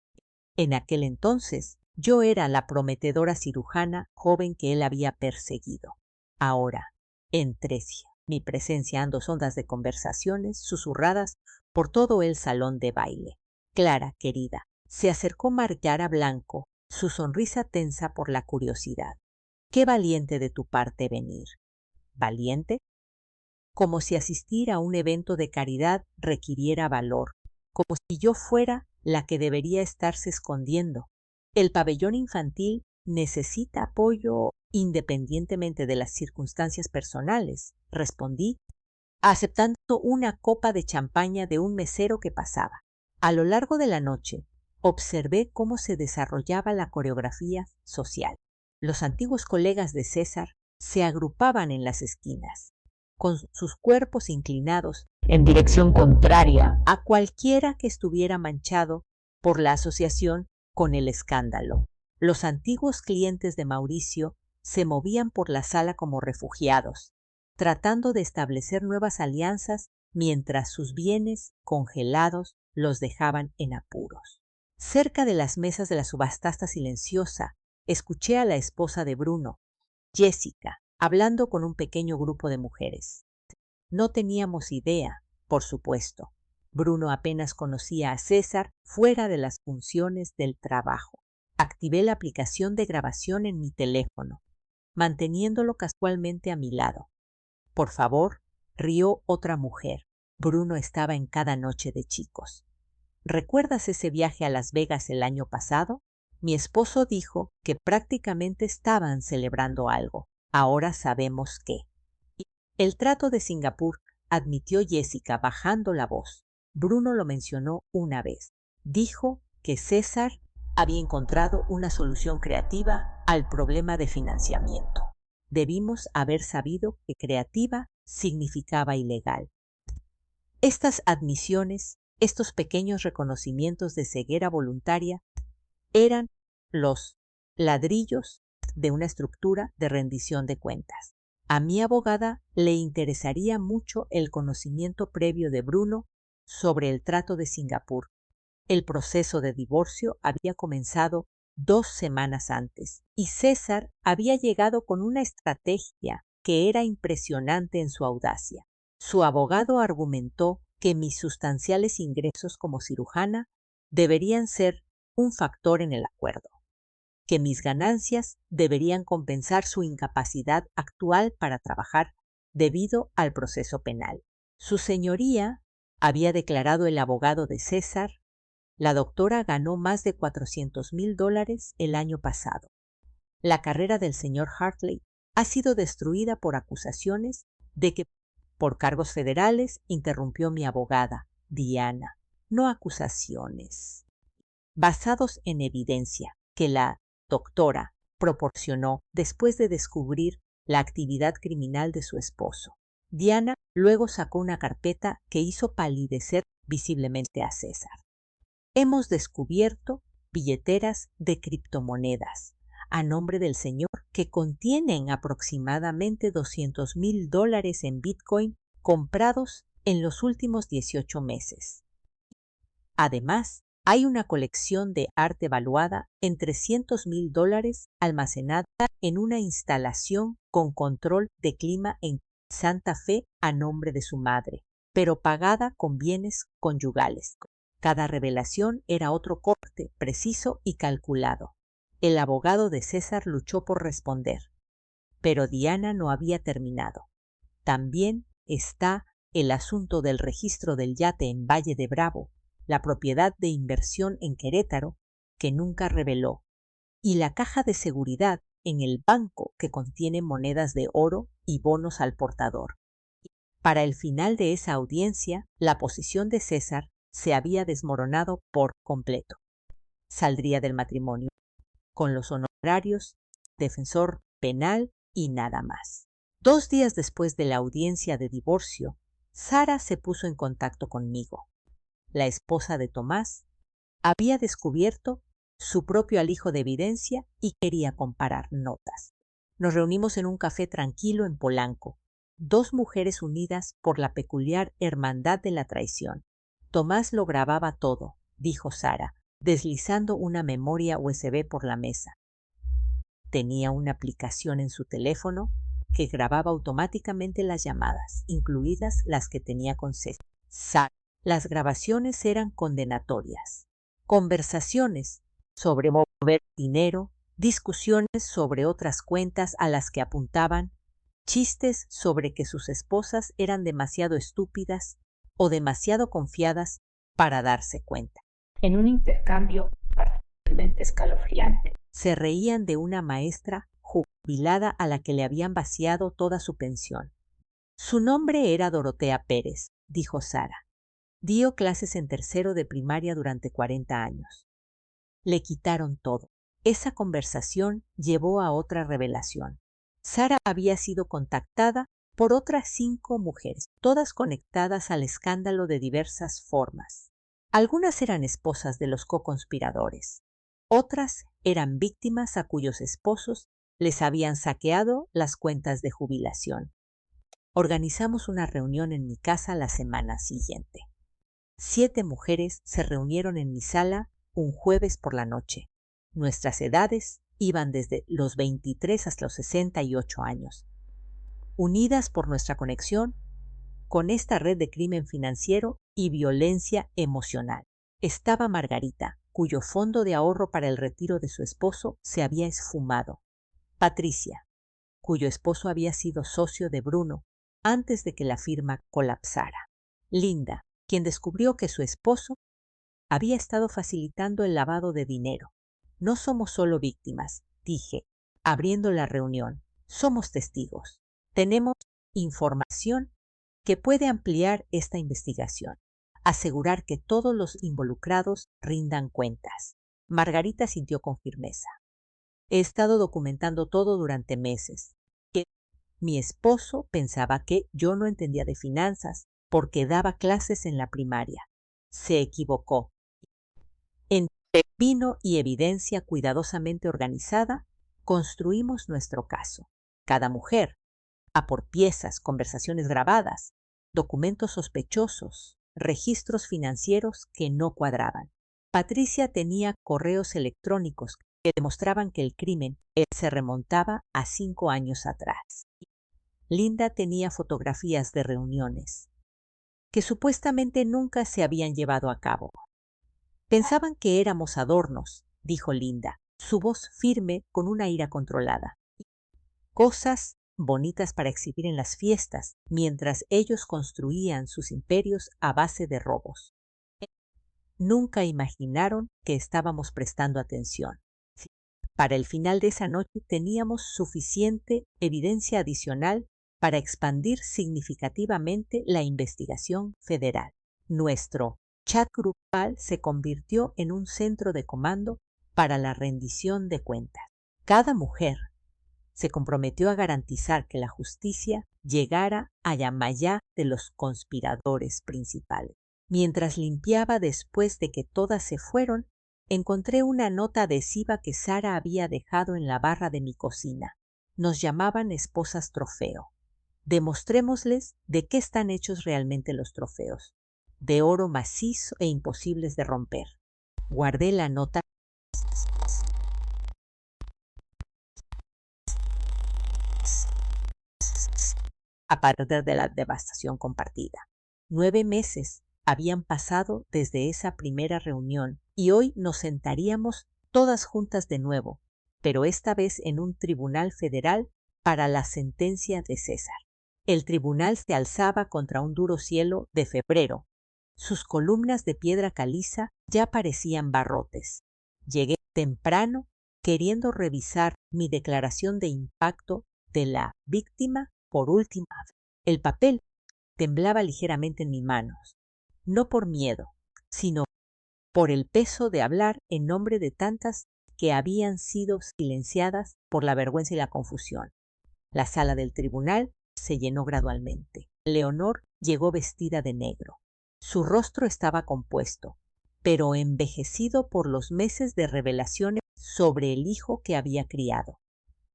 En aquel entonces, yo era la prometedora cirujana joven que él había perseguido. Ahora, entre mi presencia ando ondas de conversaciones susurradas por todo el salón de baile. Clara, querida, se acercó Marjara Blanco, su sonrisa tensa por la curiosidad. Qué valiente de tu parte venir. ¿Valiente? Como si asistir a un evento de caridad requiriera valor, como si yo fuera la que debería estarse escondiendo. El pabellón infantil necesita apoyo independientemente de las circunstancias personales, respondí, aceptando una copa de champaña de un mesero que pasaba. A lo largo de la noche, observé cómo se desarrollaba la coreografía social. Los antiguos colegas de César se agrupaban en las esquinas, con sus cuerpos inclinados en dirección contraria a cualquiera que estuviera manchado por la asociación con el escándalo. Los antiguos clientes de Mauricio se movían por la sala como refugiados, tratando de establecer nuevas alianzas mientras sus bienes congelados los dejaban en apuros. Cerca de las mesas de la subastasta silenciosa, escuché a la esposa de Bruno, Jessica, hablando con un pequeño grupo de mujeres. No teníamos idea, por supuesto. Bruno apenas conocía a César fuera de las funciones del trabajo. Activé la aplicación de grabación en mi teléfono, manteniéndolo casualmente a mi lado. Por favor, rió otra mujer. Bruno estaba en Cada Noche de Chicos. ¿Recuerdas ese viaje a Las Vegas el año pasado? Mi esposo dijo que prácticamente estaban celebrando algo. Ahora sabemos qué. El trato de Singapur, admitió Jessica bajando la voz. Bruno lo mencionó una vez. Dijo que César había encontrado una solución creativa al problema de financiamiento. Debimos haber sabido que creativa significaba ilegal. Estas admisiones, estos pequeños reconocimientos de ceguera voluntaria, eran los ladrillos de una estructura de rendición de cuentas. A mi abogada le interesaría mucho el conocimiento previo de Bruno sobre el trato de Singapur. El proceso de divorcio había comenzado 2 semanas antes y César había llegado con una estrategia que era impresionante en su audacia. Su abogado argumentó que mis sustanciales ingresos como cirujana deberían ser un factor en el acuerdo, que mis ganancias deberían compensar su incapacidad actual para trabajar debido al proceso penal. Su señoría, había declarado el abogado de César, la doctora ganó más de $400,000 el año pasado. La carrera del señor Hartley ha sido destruida por acusaciones de que, por cargos federales, interrumpió mi abogada, Diana. No acusaciones. Basados en evidencia que la doctora proporcionó después de descubrir la actividad criminal de su esposo. Diana luego sacó una carpeta que hizo palidecer visiblemente a César. Hemos descubierto billeteras de criptomonedas a nombre del señor que contienen aproximadamente $200,000 en Bitcoin comprados en los últimos 18 meses. Además, hay una colección de arte valuada en $300,000 almacenada en una instalación con control de clima en Santa Fe a nombre de su madre, pero pagada con bienes conyugales. Cada revelación era otro corte preciso y calculado. El abogado de César luchó por responder, pero Diana no había terminado. También está el asunto del registro del yate en Valle de Bravo, la propiedad de inversión en Querétaro, que nunca reveló, y la caja de seguridad en el banco que contiene monedas de oro y bonos al portador. Para el final de esa audiencia, la posición de César se había desmoronado por completo. Saldría del matrimonio con los honorarios, defensor penal y nada más. 2 días después de la audiencia de divorcio, Sara se puso en contacto conmigo. La esposa de Tomás había descubierto su propio alijo de evidencia y quería comparar notas. Nos reunimos en un café tranquilo en Polanco, dos mujeres unidas por la peculiar hermandad de la traición. Tomás lo grababa todo, dijo Sara, deslizando una memoria USB por la mesa. Tenía una aplicación en su teléfono que grababa automáticamente las llamadas, incluidas las que tenía con César. Las grabaciones eran condenatorias. Conversaciones sobre mover dinero, discusiones sobre otras cuentas a las que apuntaban, chistes sobre que sus esposas eran demasiado estúpidas o demasiado confiadas para darse cuenta. En un intercambio particularmente escalofriante. Se reían de una maestra jubilada a la que le habían vaciado toda su pensión. Su nombre era Dorotea Pérez, dijo Sara. Dio clases en tercero de primaria durante 40 años. Le quitaron todo. Esa conversación llevó a otra revelación. Sara había sido contactada por otras 5 mujeres, todas conectadas al escándalo de diversas formas. Algunas eran esposas de los co-conspiradores. Otras eran víctimas a cuyos esposos les habían saqueado las cuentas de jubilación. Organizamos una reunión en mi casa la semana siguiente. 7 mujeres se reunieron en mi sala un jueves por la noche. Nuestras edades iban desde los 23 hasta los 68 años. Unidas por nuestra conexión con esta red de crimen financiero y violencia emocional, estaba Margarita, cuyo fondo de ahorro para el retiro de su esposo se había esfumado. Patricia, cuyo esposo había sido socio de Bruno antes de que la firma colapsara. Linda, quien descubrió que su esposo había estado facilitando el lavado de dinero. No somos solo víctimas, dije, abriendo la reunión. Somos testigos. Tenemos información que puede ampliar esta investigación, asegurar que todos los involucrados rindan cuentas. Margarita sintió con firmeza. He estado documentando todo durante meses. Mi esposo pensaba que yo no entendía de finanzas porque daba clases en la primaria. Se equivocó. Entre vino y evidencia cuidadosamente organizada, construimos nuestro caso. Cada mujer, a por piezas, conversaciones grabadas, documentos sospechosos, registros financieros que no cuadraban. Patricia tenía correos electrónicos que demostraban que el crimen se remontaba a 5 años atrás. Linda tenía fotografías de reuniones que supuestamente nunca se habían llevado a cabo. Pensaban que éramos adornos, dijo Linda, su voz firme con una ira controlada. Cosas bonitas para exhibir en las fiestas, mientras ellos construían sus imperios a base de robos. Nunca imaginaron que estábamos prestando atención. Para el final de esa noche teníamos suficiente evidencia adicional para expandir significativamente la investigación federal. Nuestro chat grupal se convirtió en un centro de comando para la rendición de cuentas. Cada mujer se comprometió a garantizar que la justicia llegara a Yamayá de los conspiradores principales. Mientras limpiaba después de que todas se fueron, encontré una nota adhesiva que Sara había dejado en la barra de mi cocina. Nos llamaban esposas trofeo. Demostrémosles de qué están hechos realmente los trofeos. De oro macizo e imposibles de romper. Guardé la nota a partir de la devastación compartida. 9 meses habían pasado desde esa primera reunión y hoy nos sentaríamos todas juntas de nuevo, pero esta vez en un tribunal federal para la sentencia de César. El tribunal se alzaba contra un duro cielo de febrero. Sus columnas de piedra caliza ya parecían barrotes. Llegué temprano queriendo revisar mi declaración de impacto de la víctima por última vez. El papel temblaba ligeramente en mis manos, no por miedo, sino por el peso de hablar en nombre de tantas que habían sido silenciadas por la vergüenza y la confusión. La sala del tribunal se llenó gradualmente. Leonor llegó vestida de negro. Su rostro estaba compuesto, pero envejecido por los meses de revelaciones sobre el hijo que había criado.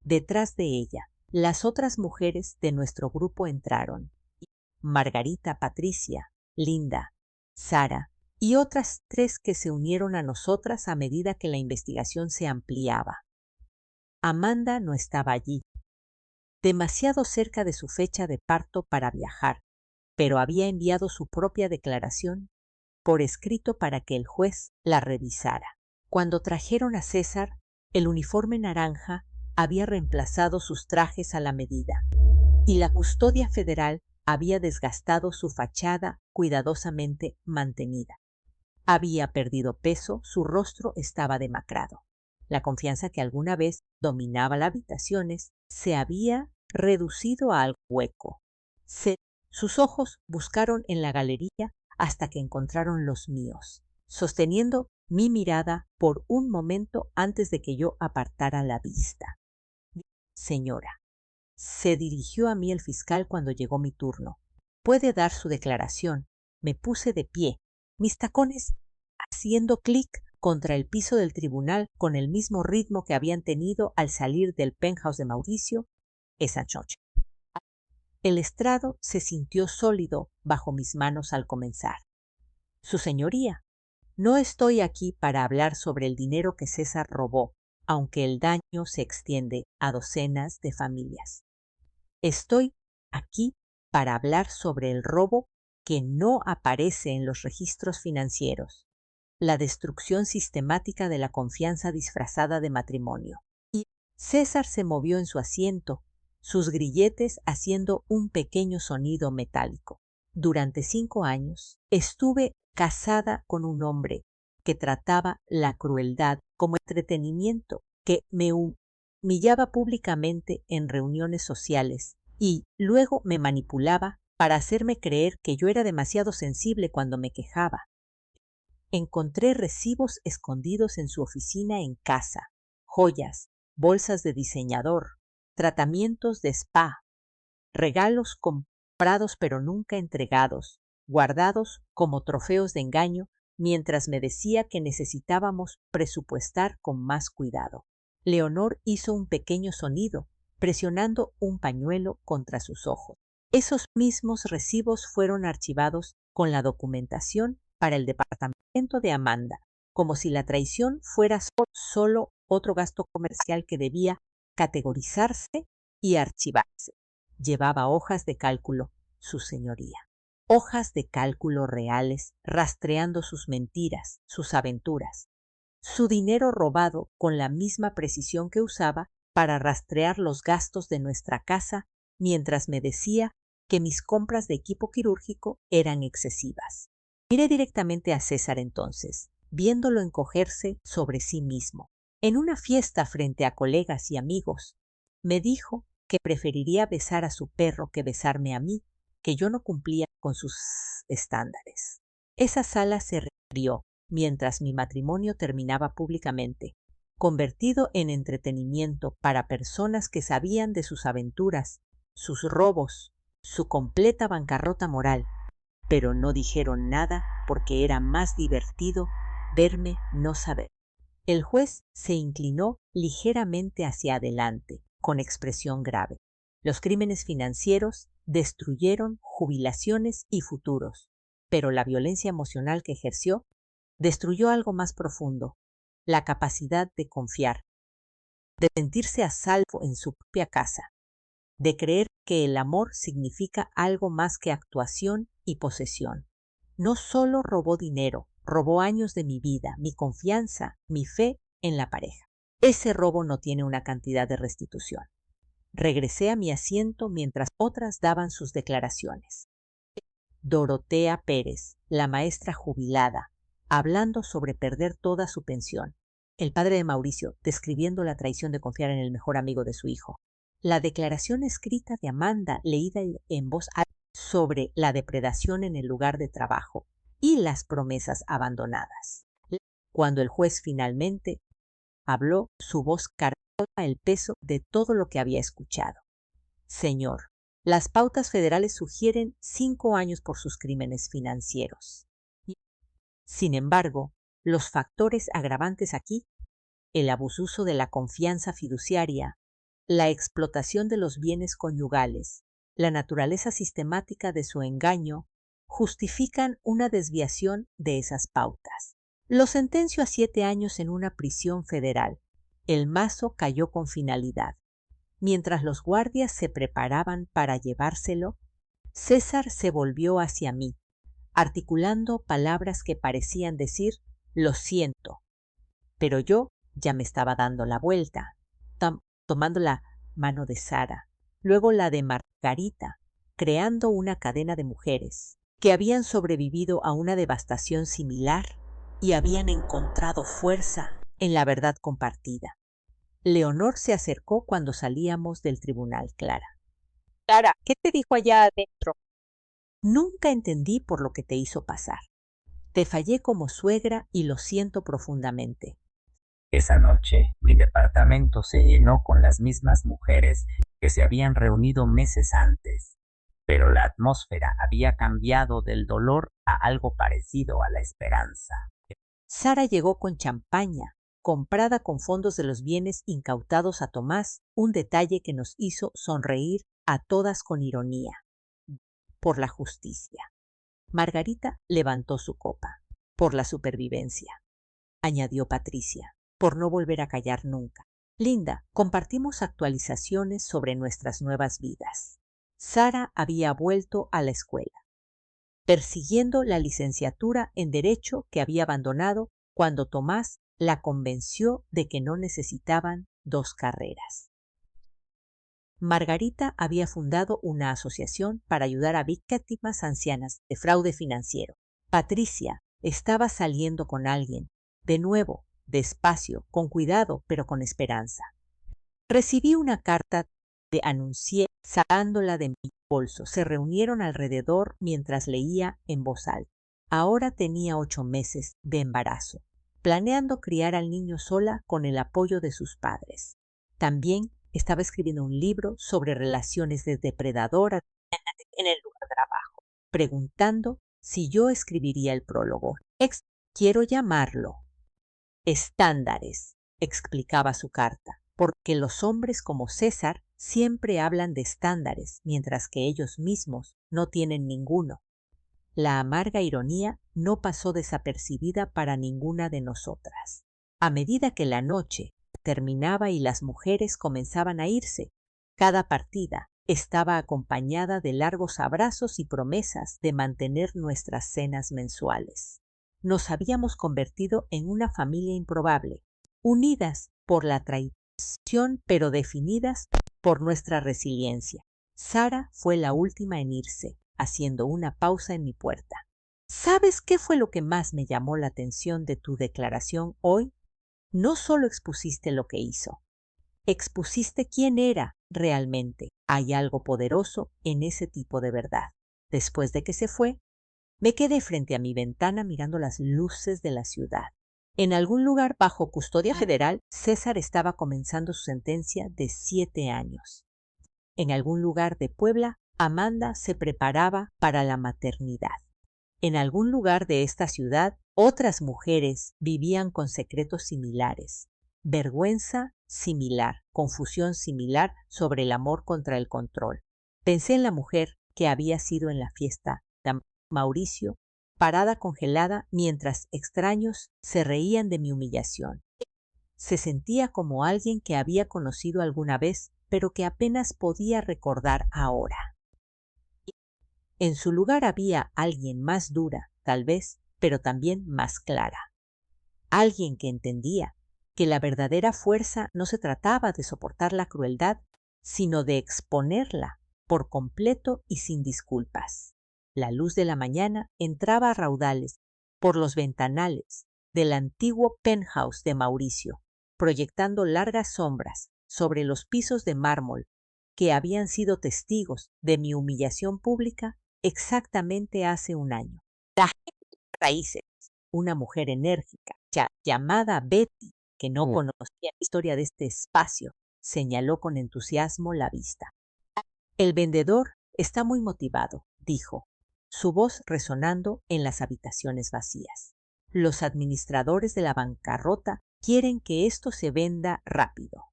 Detrás de ella, las otras mujeres de nuestro grupo entraron: Margarita, Patricia, Linda, Sara y otras 3 que se unieron a nosotras a medida que la investigación se ampliaba. Amanda no estaba allí, demasiado cerca de su fecha de parto para viajar, pero había enviado su propia declaración por escrito para que el juez la revisara. Cuando trajeron a César, el uniforme naranja había reemplazado sus trajes a la medida, y la custodia federal había desgastado su fachada cuidadosamente mantenida. Había perdido peso, su rostro estaba demacrado. La confianza que alguna vez dominaba las habitaciones se había reducido a algo hueco. Sus ojos buscaron en la galería hasta que encontraron los míos, sosteniendo mi mirada por un momento antes de que yo apartara la vista. Señora, se dirigió a mí el fiscal cuando llegó mi turno. Puede dar su declaración. Me puse de pie, mis tacones haciendo clic contra el piso del tribunal con el mismo ritmo que habían tenido al salir del penthouse de Mauricio esa noche. El estrado se sintió sólido bajo mis manos al comenzar. Su señoría, no estoy aquí para hablar sobre el dinero que César robó, aunque el daño se extiende a docenas de familias. Estoy aquí para hablar sobre el robo que no aparece en los registros financieros, la destrucción sistemática de la confianza disfrazada de matrimonio. Y César se movió en su asiento, sus grilletes haciendo un pequeño sonido metálico. Durante 5 años estuve casada con un hombre que trataba la crueldad como entretenimiento, que me humillaba públicamente en reuniones sociales y luego me manipulaba para hacerme creer que yo era demasiado sensible cuando me quejaba. Encontré recibos escondidos en su oficina en casa, joyas, bolsas de diseñador, tratamientos de spa, regalos comprados pero nunca entregados, guardados como trofeos de engaño, mientras me decía que necesitábamos presupuestar con más cuidado. Leonor hizo un pequeño sonido, presionando un pañuelo contra sus ojos. Esos mismos recibos fueron archivados con la documentación para el departamento de Amanda, como si la traición fuera solo otro gasto comercial que debía categorizarse y archivarse. Llevaba hojas de cálculo, su señoría. Hojas de cálculo reales, rastreando sus mentiras, sus aventuras. Su dinero robado con la misma precisión que usaba para rastrear los gastos de nuestra casa, mientras me decía que mis compras de equipo quirúrgico eran excesivas. Miré directamente a César entonces, viéndolo encogerse sobre sí mismo. En una fiesta frente a colegas y amigos, me dijo que preferiría besar a su perro que besarme a mí, que yo no cumplía con sus estándares. Esa sala se rió mientras mi matrimonio terminaba públicamente, convertido en entretenimiento para personas que sabían de sus aventuras, sus robos, su completa bancarrota moral, pero no dijeron nada porque era más divertido verme no saber. El juez se inclinó ligeramente hacia adelante, con expresión grave. Los crímenes financieros destruyeron jubilaciones y futuros, pero la violencia emocional que ejerció destruyó algo más profundo, la capacidad de confiar, de sentirse a salvo en su propia casa, de creer que el amor significa algo más que actuación y posesión. No solo robó dinero, robó años de mi vida, mi confianza, mi fe en la pareja. Ese robo no tiene una cantidad de restitución. Regresé a mi asiento mientras otras daban sus declaraciones. Dorotea Pérez, la maestra jubilada, hablando sobre perder toda su pensión. El padre de Mauricio, describiendo la traición de confiar en el mejor amigo de su hijo. La declaración escrita de Amanda, leída en voz alta, sobre la depredación en el lugar de trabajo y las promesas abandonadas. Cuando el juez finalmente habló, su voz cargaba el peso de todo lo que había escuchado. Señor, las pautas federales sugieren 5 años por sus crímenes financieros. Sin embargo, los factores agravantes aquí, el abuso de la confianza fiduciaria, la explotación de los bienes conyugales, la naturaleza sistemática de su engaño, justifican una desviación de esas pautas. Lo sentenció a 7 años en una prisión federal. El mazo cayó con finalidad. Mientras los guardias se preparaban para llevárselo, César se volvió hacia mí, articulando palabras que parecían decir «lo siento», pero yo ya me estaba dando la vuelta, tomando la mano de Sara, luego la de Margarita, creando una cadena de mujeres que habían sobrevivido a una devastación similar y habían encontrado fuerza en la verdad compartida. Leonor se acercó cuando salíamos del tribunal. Clara, ¿qué te dijo allá adentro? Nunca entendí por lo que te hizo pasar. Te fallé como suegra y lo siento profundamente. Esa noche, mi departamento se llenó con las mismas mujeres que se habían reunido meses antes, pero la atmósfera había cambiado del dolor a algo parecido a la esperanza. Sara llegó con champaña, comprada con fondos de los bienes incautados a Tomás, un detalle que nos hizo sonreír a todas con ironía. Por la justicia. Margarita levantó su copa. Por la supervivencia, añadió Patricia, por no volver a callar nunca. Linda, compartimos actualizaciones sobre nuestras nuevas vidas. Sara había vuelto a la escuela, persiguiendo la licenciatura en Derecho que había abandonado cuando Tomás la convenció de que no necesitaban 2 carreras. Margarita había fundado una asociación para ayudar a víctimas ancianas de fraude financiero. Patricia estaba saliendo con alguien, de nuevo, despacio, con cuidado, pero con esperanza. Recibí una carta de anuncié sacándola de mi bolso. Se reunieron alrededor mientras leía en voz alta. Ahora tenía 8 meses de embarazo, planeando criar al niño sola con el apoyo de sus padres. También estaba escribiendo un libro sobre relaciones de depredador en el lugar de trabajo, preguntando si yo escribiría el prólogo. Quiero llamarlo Estándares, explicaba su carta, porque los hombres como César siempre hablan de estándares, mientras que ellos mismos no tienen ninguno. La amarga ironía no pasó desapercibida para ninguna de nosotras. A medida que la noche terminaba y las mujeres comenzaban a irse, cada partida estaba acompañada de largos abrazos y promesas de mantener nuestras cenas mensuales. Nos habíamos convertido en una familia improbable, unidas por la traición pero definidas por nuestra resiliencia. Sara fue la última en irse, haciendo una pausa en mi puerta. ¿Sabes qué fue lo que más me llamó la atención de tu declaración hoy? No solo expusiste lo que hizo, expusiste quién era realmente. Hay algo poderoso en ese tipo de verdad. Después de que se fue, me quedé frente a mi ventana mirando las luces de la ciudad. En algún lugar bajo custodia federal, César estaba comenzando su sentencia de 7 años. En algún lugar de Puebla, Amanda se preparaba para la maternidad. En algún lugar de esta ciudad, otras mujeres vivían con secretos similares, vergüenza similar, confusión similar sobre el amor contra el control. Pensé en la mujer que había sido en la fiesta de Mauricio, parada congelada mientras extraños se reían de mi humillación. Se sentía como alguien que había conocido alguna vez, pero que apenas podía recordar ahora. En su lugar había alguien más dura, tal vez, pero también más clara. Alguien que entendía que la verdadera fuerza no se trataba de soportar la crueldad, sino de exponerla por completo y sin disculpas. La luz de la mañana entraba a raudales por los ventanales del antiguo penthouse de Mauricio, proyectando largas sombras sobre los pisos de mármol que habían sido testigos de mi humillación pública exactamente hace un año. La gente de raíces, una mujer enérgica llamada Betty, que no conocía la historia de este espacio, señaló con entusiasmo la vista. El vendedor está muy motivado, dijo, su voz resonando en las habitaciones vacías. Los administradores de la bancarrota quieren que esto se venda rápido.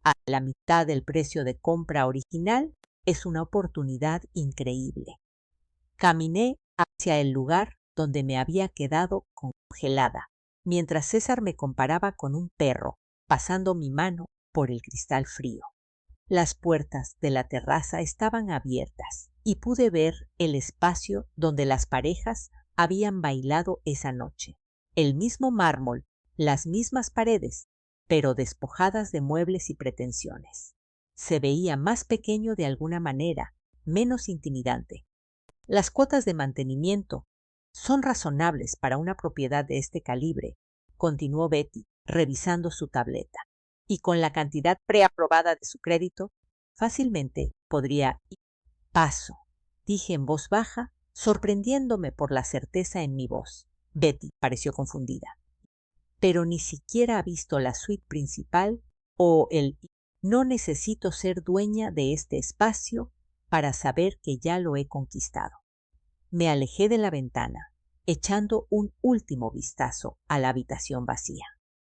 A la mitad del precio de compra original es una oportunidad increíble. Caminé hacia el lugar donde me había quedado congelada, mientras César me comparaba con un perro, pasando mi mano por el cristal frío. Las puertas de la terraza estaban abiertas y pude ver el espacio donde las parejas habían bailado esa noche. El mismo mármol, las mismas paredes, pero despojadas de muebles y pretensiones. Se veía más pequeño de alguna manera, menos intimidante. Las cuotas de mantenimiento son razonables para una propiedad de este calibre, continuó Betty, revisando su tableta. Y con la cantidad preaprobada de su crédito, fácilmente podría ir. Paso, dije en voz baja, sorprendiéndome por la certeza en mi voz. Betty pareció confundida. Pero ni siquiera ha visto la suite principal o el... No necesito ser dueña de este espacio para saber que ya lo he conquistado. Me alejé de la ventana, echando un último vistazo a la habitación vacía.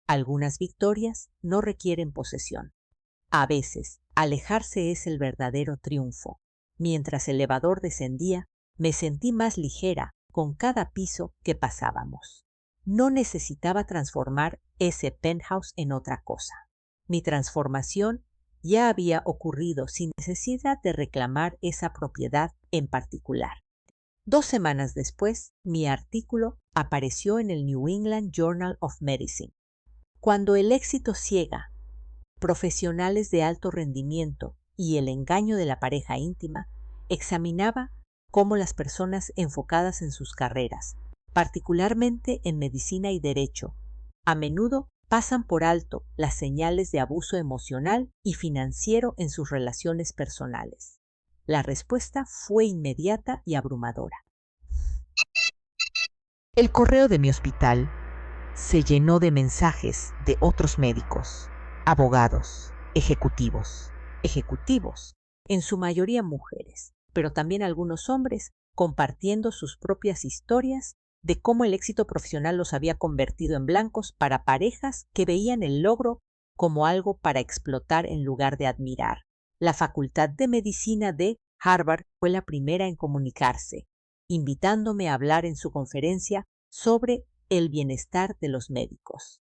Algunas victorias no requieren posesión. A veces, alejarse es el verdadero triunfo. Mientras el elevador descendía, me sentí más ligera con cada piso que pasábamos. No necesitaba transformar ese penthouse en otra cosa. Mi transformación ya había ocurrido sin necesidad de reclamar esa propiedad en particular. 2 semanas después, mi artículo apareció en el New England Journal of Medicine. Cuando el éxito ciega, profesionales de alto rendimiento y el engaño de la pareja íntima, examinaba cómo las personas enfocadas en sus carreras, particularmente en medicina y derecho, a menudo pasan por alto las señales de abuso emocional y financiero en sus relaciones personales. La respuesta fue inmediata y abrumadora. El correo de mi hospital se llenó de mensajes de otros médicos, abogados, ejecutivos, en su mayoría mujeres, pero también algunos hombres, compartiendo sus propias historias de cómo el éxito profesional los había convertido en blancos para parejas que veían el logro como algo para explotar en lugar de admirar. La Facultad de Medicina de Harvard fue la primera en comunicarse, invitándome a hablar en su conferencia sobre el bienestar de los médicos.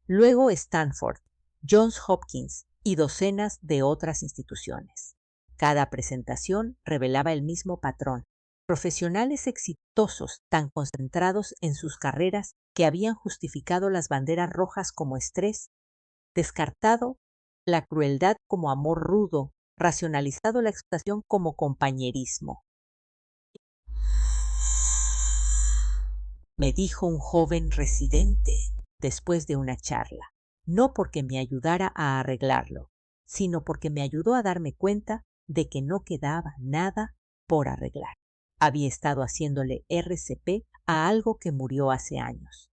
Luego Stanford, Johns Hopkins y docenas de otras instituciones. Cada presentación revelaba el mismo patrón. Profesionales exitosos tan concentrados en sus carreras que habían justificado las banderas rojas como estrés, descartado la crueldad como amor rudo, racionalizado la explotación como compañerismo. Me dijo un joven residente después de una charla, no porque me ayudara a arreglarlo, sino porque me ayudó a darme cuenta de que no quedaba nada por arreglar. Había estado haciéndole RCP a algo que murió hace años.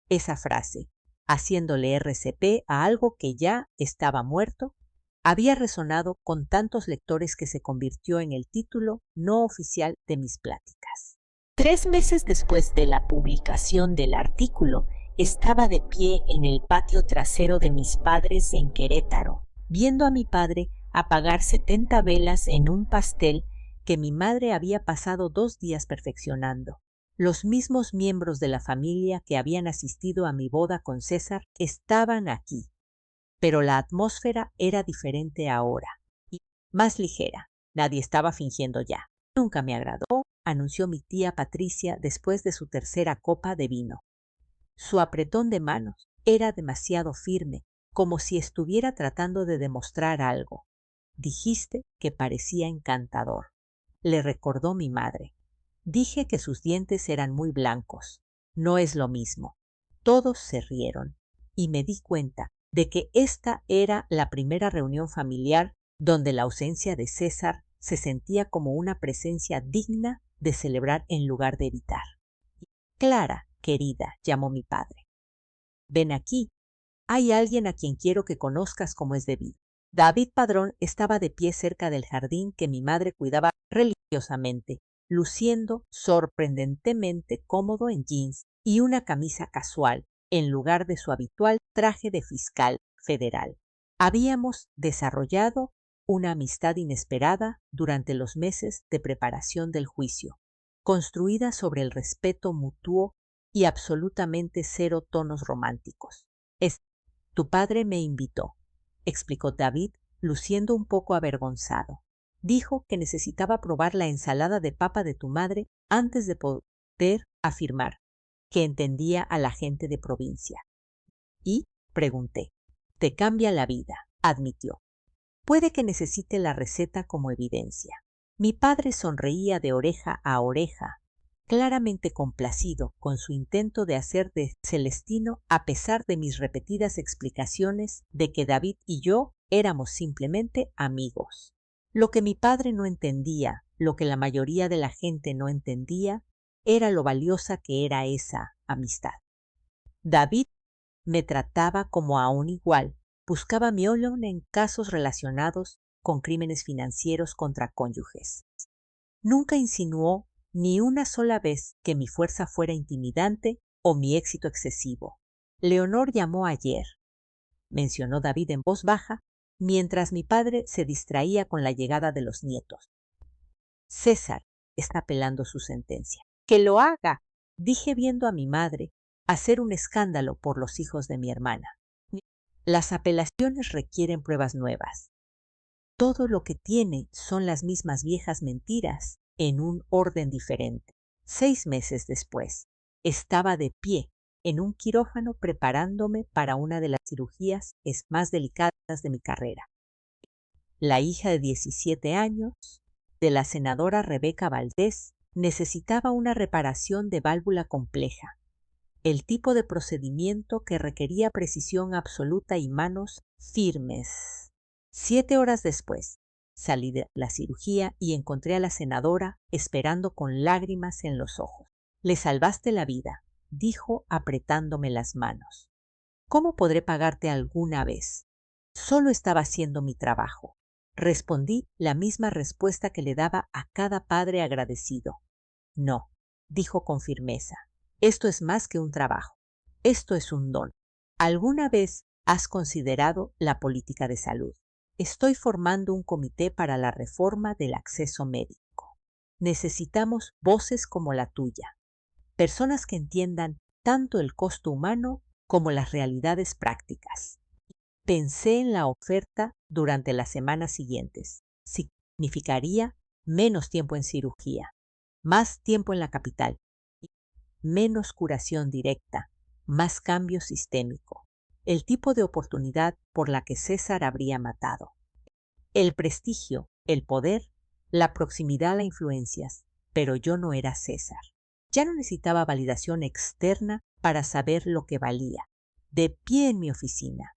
Esa frase, haciéndole RCP a algo que ya estaba muerto, había resonado con tantos lectores que se convirtió en el título no oficial de mis pláticas. 3 meses después de la publicación del artículo, estaba de pie en el patio trasero de mis padres en Querétaro, viendo a mi padre apagar 70 velas en un pastel que mi madre había pasado 2 días perfeccionando. Los mismos miembros de la familia que habían asistido a mi boda con César estaban aquí, pero la atmósfera era diferente ahora y más ligera. Nadie estaba fingiendo ya. Nunca me agradó, anunció mi tía Patricia después de su tercera copa de vino. Su apretón de manos era demasiado firme, como si estuviera tratando de demostrar algo. Dijiste que parecía encantador, le recordó mi madre. Dije que sus dientes eran muy blancos. No es lo mismo. Todos se rieron y me di cuenta de que esta era la primera reunión familiar donde la ausencia de César se sentía como una presencia digna de celebrar en lugar de evitar. Clara, querida, llamó mi padre. Ven aquí. Hay alguien a quien quiero que conozcas como es debido. David Padrón estaba de pie cerca del jardín que mi madre cuidaba religiosamente, luciendo sorprendentemente cómodo en jeans y una camisa casual en lugar de su habitual traje de fiscal federal. Habíamos desarrollado una amistad inesperada durante los meses de preparación del juicio, construida sobre el respeto mutuo y absolutamente cero tonos románticos. Tu padre me invitó, explicó David, luciendo un poco avergonzado. Dijo que necesitaba probar la ensalada de papa de tu madre antes de poder afirmar que entendía a la gente de provincia. Y, pregunté, te cambia la vida, admitió. Puede que necesite la receta como evidencia. Mi padre sonreía de oreja a oreja, claramente complacido con su intento de hacer de Celestino a pesar de mis repetidas explicaciones de que David y yo éramos simplemente amigos. Lo que mi padre no entendía, lo que la mayoría de la gente no entendía, era lo valiosa que era esa amistad. David me trataba como a un igual, buscaba mi opinión en casos relacionados con crímenes financieros contra cónyuges. Nunca insinuó ni una sola vez que mi fuerza fuera intimidante o mi éxito excesivo. Leonor llamó ayer, mencionó David en voz baja, mientras mi padre se distraía con la llegada de los nietos. César está apelando su sentencia. ¡Que lo haga!, dije viendo a mi madre hacer un escándalo por los hijos de mi hermana. Las apelaciones requieren pruebas nuevas. Todo lo que tiene son las mismas viejas mentiras en un orden diferente. 6 meses después, estaba de pie en un quirófano preparándome para una de las cirugías más delicadas de mi carrera. La hija de 17 años de la senadora Rebeca Valdés necesitaba una reparación de válvula compleja, el tipo de procedimiento que requería precisión absoluta y manos firmes. 7 horas después, salí de la cirugía y encontré a la senadora esperando con lágrimas en los ojos. Le salvaste la vida, dijo apretándome las manos. ¿Cómo podré pagarte alguna vez? Solo estaba haciendo mi trabajo. Respondí la misma respuesta que le daba a cada padre agradecido. No, dijo con firmeza. Esto es más que un trabajo. Esto es un don. ¿Alguna vez has considerado la política de salud? Estoy formando un comité para la reforma del acceso médico. Necesitamos voces como la tuya, personas que entiendan tanto el costo humano como las realidades prácticas. Pensé en la oferta durante las semanas siguientes. Significaría menos tiempo en cirugía, más tiempo en la capital, menos curación directa, más cambio sistémico, el tipo de oportunidad por la que César habría matado. El prestigio, el poder, la proximidad a las influencias, pero yo no era César. Ya no necesitaba validación externa para saber lo que valía. De pie en mi oficina,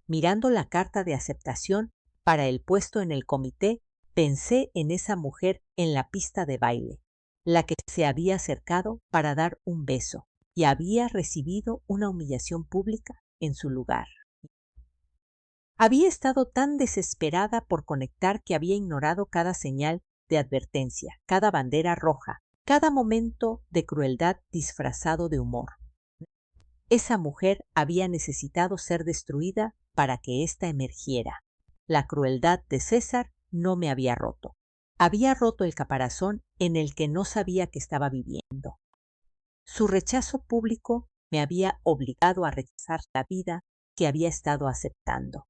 mirando la carta de aceptación para el puesto en el comité, pensé en esa mujer en la pista de baile, la que se había acercado para dar un beso y había recibido una humillación pública en su lugar. Había estado tan desesperada por conectar que había ignorado cada señal de advertencia, cada bandera roja, cada momento de crueldad disfrazado de humor. Esa mujer había necesitado ser destruida para que ésta emergiera. La crueldad de César no me había roto. Había roto el caparazón en el que no sabía que estaba viviendo. Su rechazo público me había obligado a rechazar la vida que había estado aceptando,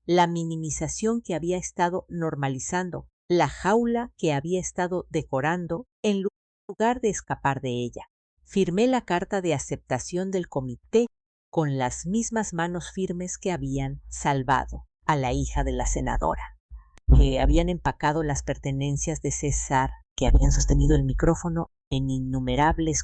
la minimización que había estado normalizando, la jaula que había estado decorando en lugar de escapar de ella. Firmé la carta de aceptación del comité con las mismas manos firmes que habían salvado a la hija de la senadora, que habían empacado las pertenencias de César, que habían sostenido el micrófono en innumerables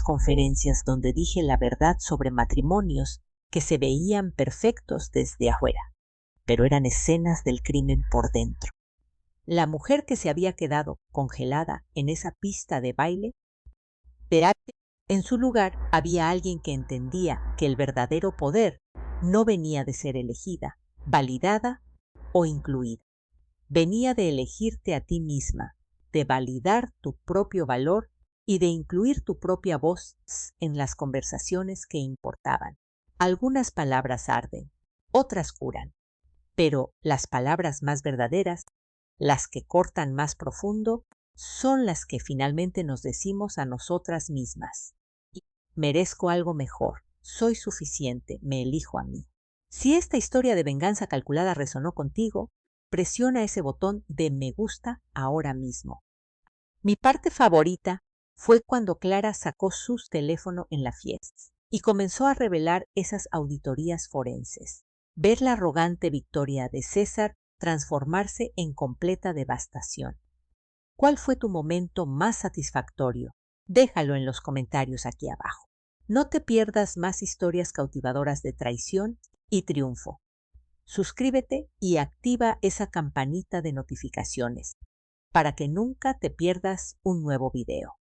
conferencias donde dije la verdad sobre matrimonios que se veían perfectos desde afuera, pero eran escenas del crimen por dentro. La mujer que se había quedado congelada en esa pista de baile, en su lugar había alguien que entendía que el verdadero poder no venía de ser elegida, validada o incluida. Venía de elegirte a ti misma, de validar tu propio valor y de incluir tu propia voz en las conversaciones que importaban. Algunas palabras arden, otras curan, pero las palabras más verdaderas, las que cortan más profundo, son las que finalmente nos decimos a nosotras mismas. Merezco algo mejor, soy suficiente, me elijo a mí. Si esta historia de venganza calculada resonó contigo, presiona ese botón de me gusta ahora mismo. Mi parte favorita fue cuando Clara sacó su teléfono en la fiesta y comenzó a revelar esas auditorías forenses. Ver la arrogante victoria de César transformarse en completa devastación. ¿Cuál fue tu momento más satisfactorio? Déjalo en los comentarios aquí abajo. No te pierdas más historias cautivadoras de traición y triunfo. Suscríbete y activa esa campanita de notificaciones para que nunca te pierdas un nuevo video.